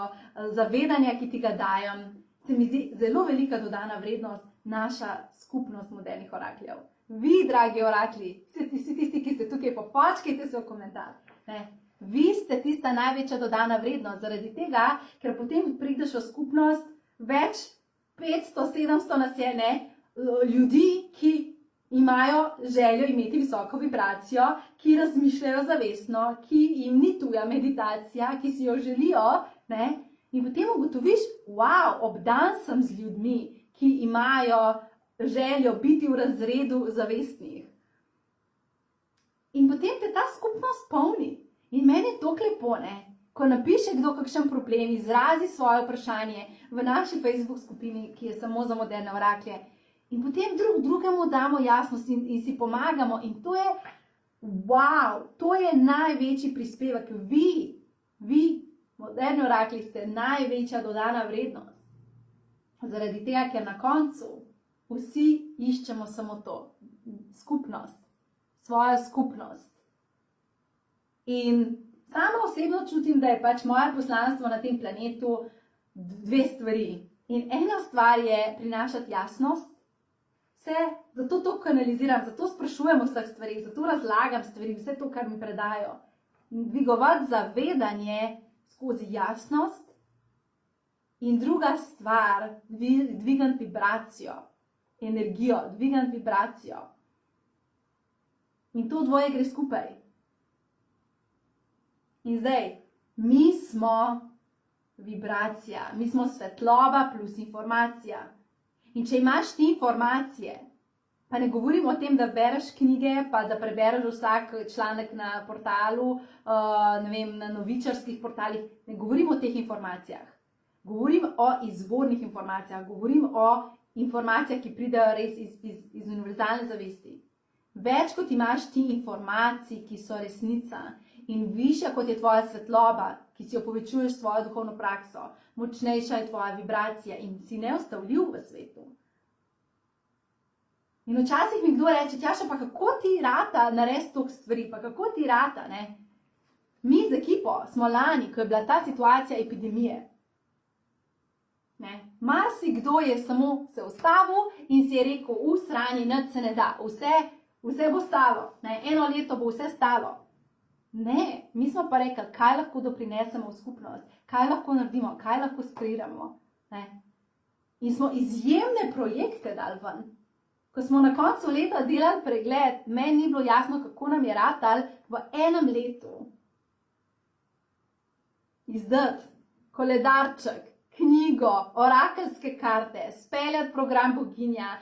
zavedanja, ki ti ga dajem, se mi zdi zelo velika dodana vrednost naša skupnost modernih orakljev. Vi, dragi orakli, vsi tisti, ki ste tukaj, popočkajte se v komentar. Ne? Vi ste tista največja dodana vrednost, zaradi tega, ker potem prideš v skupnost več 500, 700 nas je, ne, ljudi, ki imajo željo imeti visoko vibracijo, ki razmišljajo zavestno, ki jim ni tuja meditacija, ki si jo želijo, ne, in potem ugotoviš, wow, obdan sem z ljudmi, ki imajo željo biti v razredu zavestnih. In potem te ta skupnost polni. In meni je to lepo, ne, ko napiše kdo kakšen problem, izrazi svoje vprašanje v naši Facebook skupini, ki je samo za moderne oraklje. In potem drugemu damo jasnost in si pomagamo. In to je, wow, to je največji prispevek. Vi, moderni orakli, ste največja dodana vrednost. Zaradi tega, ker na koncu vsi iščemo samo to, skupnost, svojo skupnost. In sama osebno čutim, da je pač moje poslanstvo na tem planetu dve stvari. In ena stvar je prinašati jasnost, zato to kanaliziram, zato sprašujem vseh stvari, zato razlagam stvari, vse to, kar mi predajo. In dvigovati zavedanje skozi jasnost. In druga stvar, dvigati vibracijo, energijo, dvigati vibracijo. In to dvoje gre skupaj. In zdaj, mi smo vibracija, mi smo svetloba plus informacija. In če imaš ti informacije, pa ne govorim o tem, da bereš knjige, pa da prebereš vsak članek na portalu, na novičarskih portalih, ne govorim o teh informacijah. Govorim o izvornih informacijah, govorim o informacijah, ki pridejo res iz univerzalne zavesti. Več kot imaš ti informacij, ki so resnica, in višja kot je tvoja svetloba, ki si jo povečuješ s svojo duhovno prakso, močnejša je tvoja vibracija in si neustavljiv v svetu. In včasih mi kdo reče, Tjaša, pa kako ti rata narediti toliko stvari, pa kako ti rata, ne? Mi z ekipo smo lani, ko je bila ta situacija epidemije, marsikdo je samo se ustavil in si je rekel, sranje, nič se ne da, vse bo stalo, eno leto bo vse stalo. Ne, mi smo pa rekli, kaj lahko doprinesemo v skupnost, kaj lahko naredimo, kaj lahko skreiramo. In smo izjemne projekte dali ven. Ko smo na koncu leta delali pregled, meni ni bilo jasno, kako nam je ratalo v enem letu izdati koledarček, knjigo, orakelske karte, speljati program Boginja,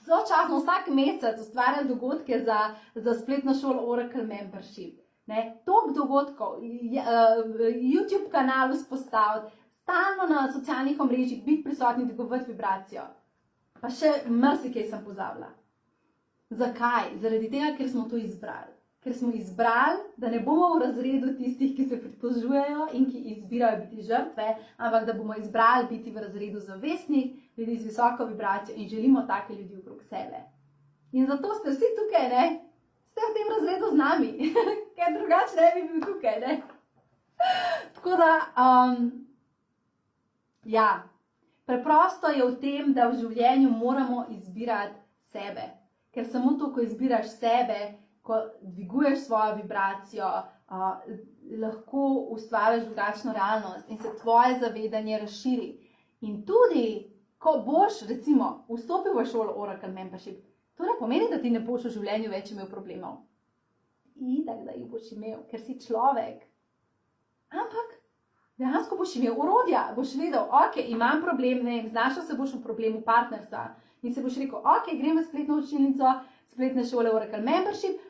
sočasno vsak mesec ustvarjati dogodke za spletno šolo Oracle Membership. Top dogodkov, YouTube kanal vzpostaviti, stalno na socialnih omrežjih biti prisotni, dvigovati vibracijo. Pa še marsikaj sem pozabila. Zakaj? Zaradi tega, ker smo to izbrali. Ker smo izbrali, da ne bomo v razredu tistih, ki se pritožujejo in ki izbirajo biti žrtve, ampak da bomo izbrali biti v razredu zavestnih, ljudi z visoko vibracijo in želimo take ljudi okrog sebe. In zato ste vsi tukaj, ne? Ste v tem razredu z nami, ker drugače ne bi bil tukaj, ne? Tako da, preprosto je v tem, da v življenju moramo izbirati sebe. Ker samo to, ko izbiraš sebe, ko dviguješ svojo vibracijo, lahko ustvariš drugačno realnost in se tvoje zavedanje razširi. In tudi, ko boš, recimo, vstopil v šolo Oracle Membership, to ne pomeni, da ti ne boš v življenju več imel problemov. Itak, da jih boš imel, ker si človek. Ampak dejansko boš imel orodja, boš vedel, ok, imam problem, znašel se boš v problemu partnerstva in se boš rekel, ok, grem v spletno učilnico, spletne šole Oracle Membership,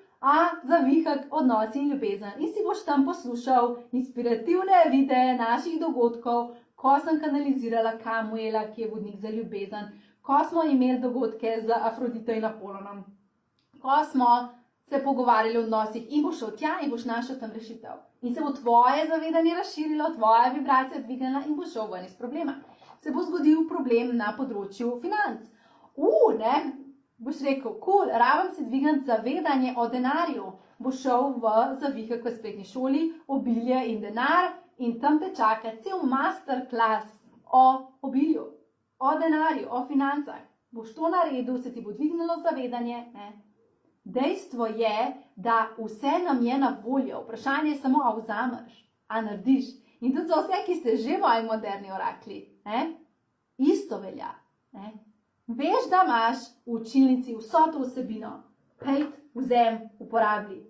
zavihak odnosi in ljubezen. In si boš tam poslušal inspirativne videe naših dogodkov, ko sem kanalizirala Kamuela, ki je vodnik za ljubezen, ko smo imeli dogodke z Afrodito in Apolonom, ko smo se pogovarjali o odnosih in boš šel tja in boš našel tam rešitev. In se bo tvoje zavedanje razširilo, tvoja vibracija dvignila in boš šel ven iz problema. Se bo zgodil problem na področju financ. Boš rekel, cool, rabim se dvigniti zavedanje o denarju. Boš šel v zavihek v spletni šoli, obilje in denar in tam te čaka cel masterclass o obilju, o denarju, o financah. Boš to naredil, se ti bo dvignilo zavedanje. Dejstvo je, da vse nam je na voljo. Vprašanje je samo, a vzameš, a narediš. In tudi za vse, ki ste že moji moderni orakli, isto velja. Veš, da imaš v učilnici vso to vsebino, pejt, vzem, uporabi.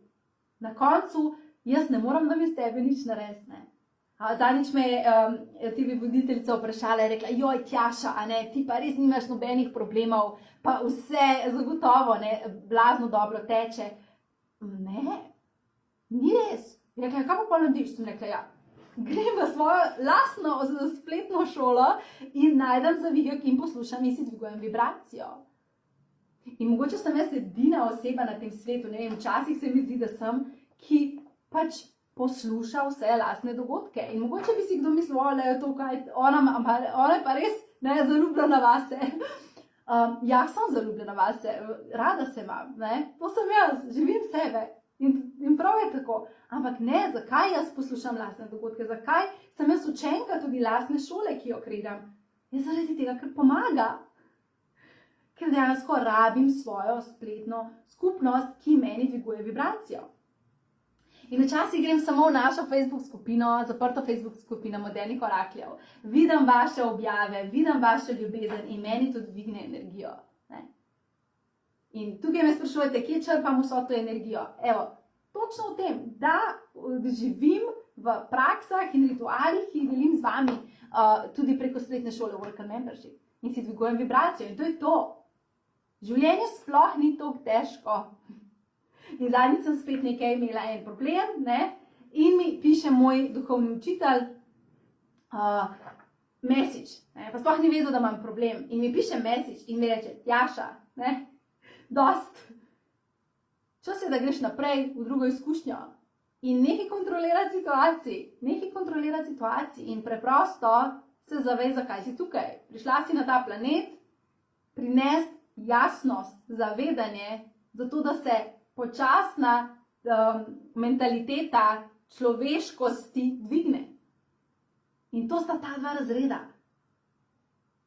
Na koncu, jaz ne moram nam iz tebe nič narediti. Zadnjič me je TV voditeljica vprašala in rekla, joj, Tjaša, ti pa res nimaš nobenih problemov, pa vse zagotovo, blazno dobro teče. Ne, ni res. Je rekla, kaj pa pol narediš? Sem rekla, ja, grem v svojo lastno spletno šolo in najdem zavihek in poslušam in si dvigujem vibracijo. In mogoče sem jaz edina oseba na tem svetu, ne vem, včasih se mi zdi, da sem, ki pač posluša vse lastne dogodke. In mogoče bi si kdo mislil, da je to kaj, ona je pa res zaljubljena vase. Ja, sem zaljubljena vase, rada se imam, ne? To sem jaz, živim sebe in prav je tako. Ampak ne, zakaj jaz poslušam lastne dogodke, zakaj sem jaz učenka tudi lastne šole, ki jo kreirам? Je zaradi tega, ker pomaga. Ker dejansko rabim svojo spletno skupnost, ki meni dviguje vibracijo. In včasih grem samo v našo Facebook skupino, zaprto Facebook skupino modernih orakljev. Vidim vaše objave, vidim vašo ljubezen in meni to dvigne energijo. Ne? In tukaj me sprašujete, kje črpam vso to energijo? Evo, točno v tem, da živim v praksah in ritualih, ki jih delim z vami, tudi preko spletne šole Oracle Membership. In si dvigujem vibracijo in to je to. Življenje sploh ni tako težko. In zadnjič sem spet nekaj imela en problem, ne? In mi piše moj duhovni učitelj message, ne? Pa sploh ni vedel, da imam problem. In mi piše message in mi reče, Tjaša, ne? Dost. Čas je, da greš naprej v drugo izkušnjo. In nekaj kontrolirati situacij in preprosto se zavej, zakaj si tukaj. Prišla si na ta planet, prinesti jasnost, zavedanje, zato da se počasna mentaliteta človeškosti dvigne. In to sta ta dva razreda.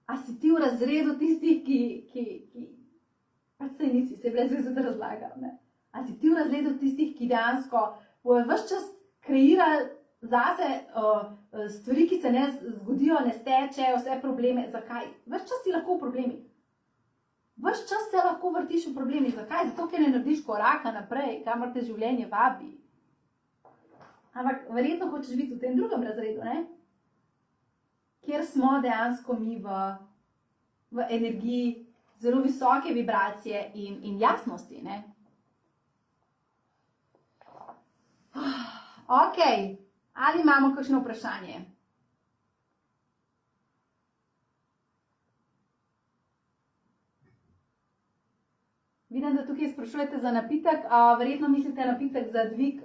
A si ti v razredu tistih, ki pač se nisi, se brez veze da razlagam, ne? A si ti v razredu tistih, ki dejansko bojo ves čas kreirali zase stvari, ki se ne zgodijo, ne stečejo, vse probleme. Zakaj? Ves čas si lahko v problemih. Ves čas se lahko vrtiš v problemih. Zakaj? Zato, ker ne narediš koraka naprej, kamor te življenje vabi. Ampak verjetno hočeš biti v tem drugem razredu, ne? Kjer smo dejansko mi v energiji zelo visoke vibracije in jasnosti, ne? Ok, ali imamo kakšno vprašanje? Vidim, da tukaj sprašujete za napitek, verjetno mislite napitek za dvig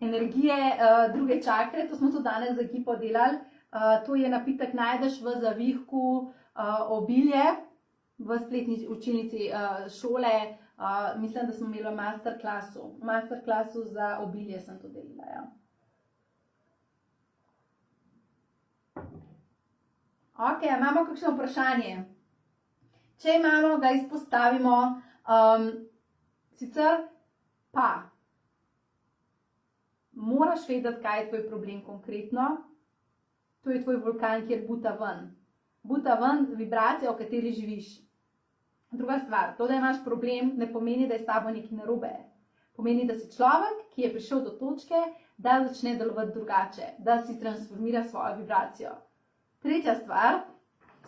energije druge čakre, to smo tudi danes z ekipo delali. To je napitek, najdeš v zavihku obilje, v spletni učilnici šole, mislim, da smo imeli v masterclassu za obilje sem to delila, ja. Ok, imamo kakšno vprašanje? Če imamo, ga izpostavimo. Sicer pa moraš vedeti, kaj je tvoj problem konkretno. To je tvoj vulkan, kjer buta ven. Buta ven vibracija, v kateri živiš. Druga stvar, to, da imaš problem, ne pomeni, da je s tabo nekaj narobe. Pomeni, da si človek, ki je prišel do točke, da začne delovati drugače, da si transformira svojo vibracijo. Tretja stvar,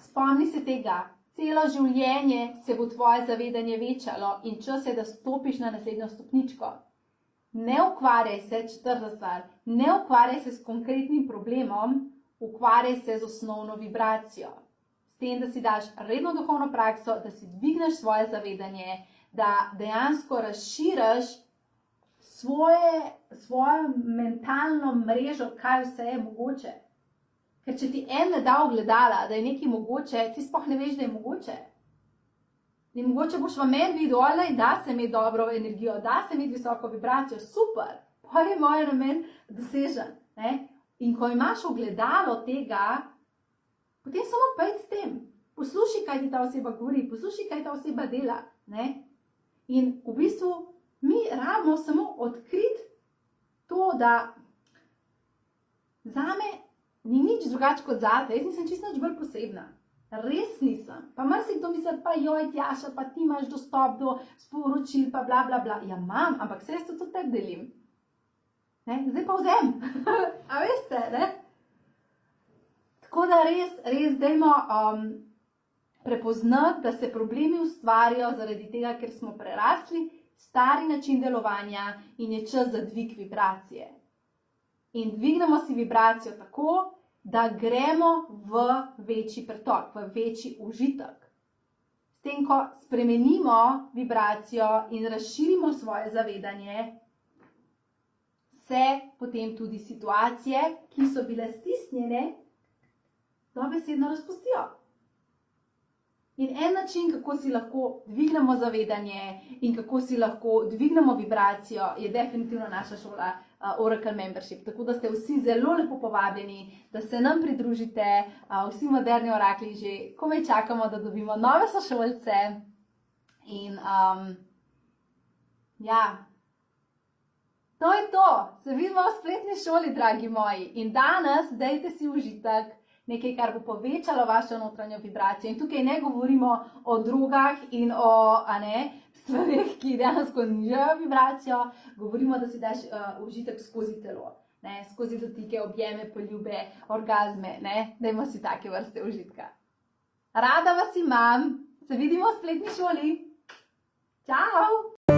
spomni se tega, celo življenje se bo tvoje zavedanje večalo in čas je, da stopiš na naslednjo stopničko. Ne ukvarjaj se, četrta stvar, ne ukvarjaj se s konkretnim problemom, ukvarjaj se z osnovno vibracijo. S tem, da si daš redno duhovno prakso, da si dvigneš svoje zavedanje, da dejansko razširiš svojo mentalno mrežo, kaj vse je mogoče. Ker če ti en ne da ogledala, da je nekaj mogoče, ti sploh ne veš, da je mogoče. In mogoče boš v meni videl, da se imeti dobro energijo, da se imeti visoko vibracijo, super, pa je moj namen dosežen. Ne? In ko imaš ogledalo tega, potem samo pojdi s tem. Poslušaj, kaj ti ta oseba govori, poslušaj, kaj ta oseba dela. Ne? In v bistvu mi rabimo samo odkriti to, da zame ni nič drugače kot zate, jaz nisem čisto nič bolj posebna. Res nisem. Pa marsikdo misli, pa joj, Tjaša, pa ti imaš dostop do sporočil, pa bla, bla, bla. Ja, imam, ampak se jaz to tudi tebi delim. Ne? Zdaj pa vzem. A veste, ne? Tako da res dajmo prepoznati, da se problemi ustvarijo zaradi tega, ker smo prerasli stari način delovanja in je čas za dvig vibracije. in dvignemo si vibracijo tako, da gremo v večji pretok, v večji užitek. S tem, ko spremenimo vibracijo in razširimo svoje zavedanje, se potem tudi situacije, ki so bile stisnjene, dobesedno razpustijo. In en način, kako si lahko dvignemo zavedanje in kako si lahko dvignemo vibracijo, je definitivno naša šola Oracle Membership. Tako da ste vsi zelo lepo povabljeni, da se nam pridružite, vsi moderni orakli že komaj čakamo, da dobimo nove sošolce. In ja, to je to. Se vidimo v spletni šoli, dragi moji. In danes dajte si užitek, nekaj, kar bo povečalo vašo notranjo vibracijo. In tukaj ne govorimo o drogah in o stvarih, ki dejansko nižajo vibracijo. Govorimo, da si daš užitek skozi telo, skozi dotike, objeme, poljube, orgazme. Dajmo si take vrste užitka. Rada vas imam. Se vidimo v spletni šoli. Čau!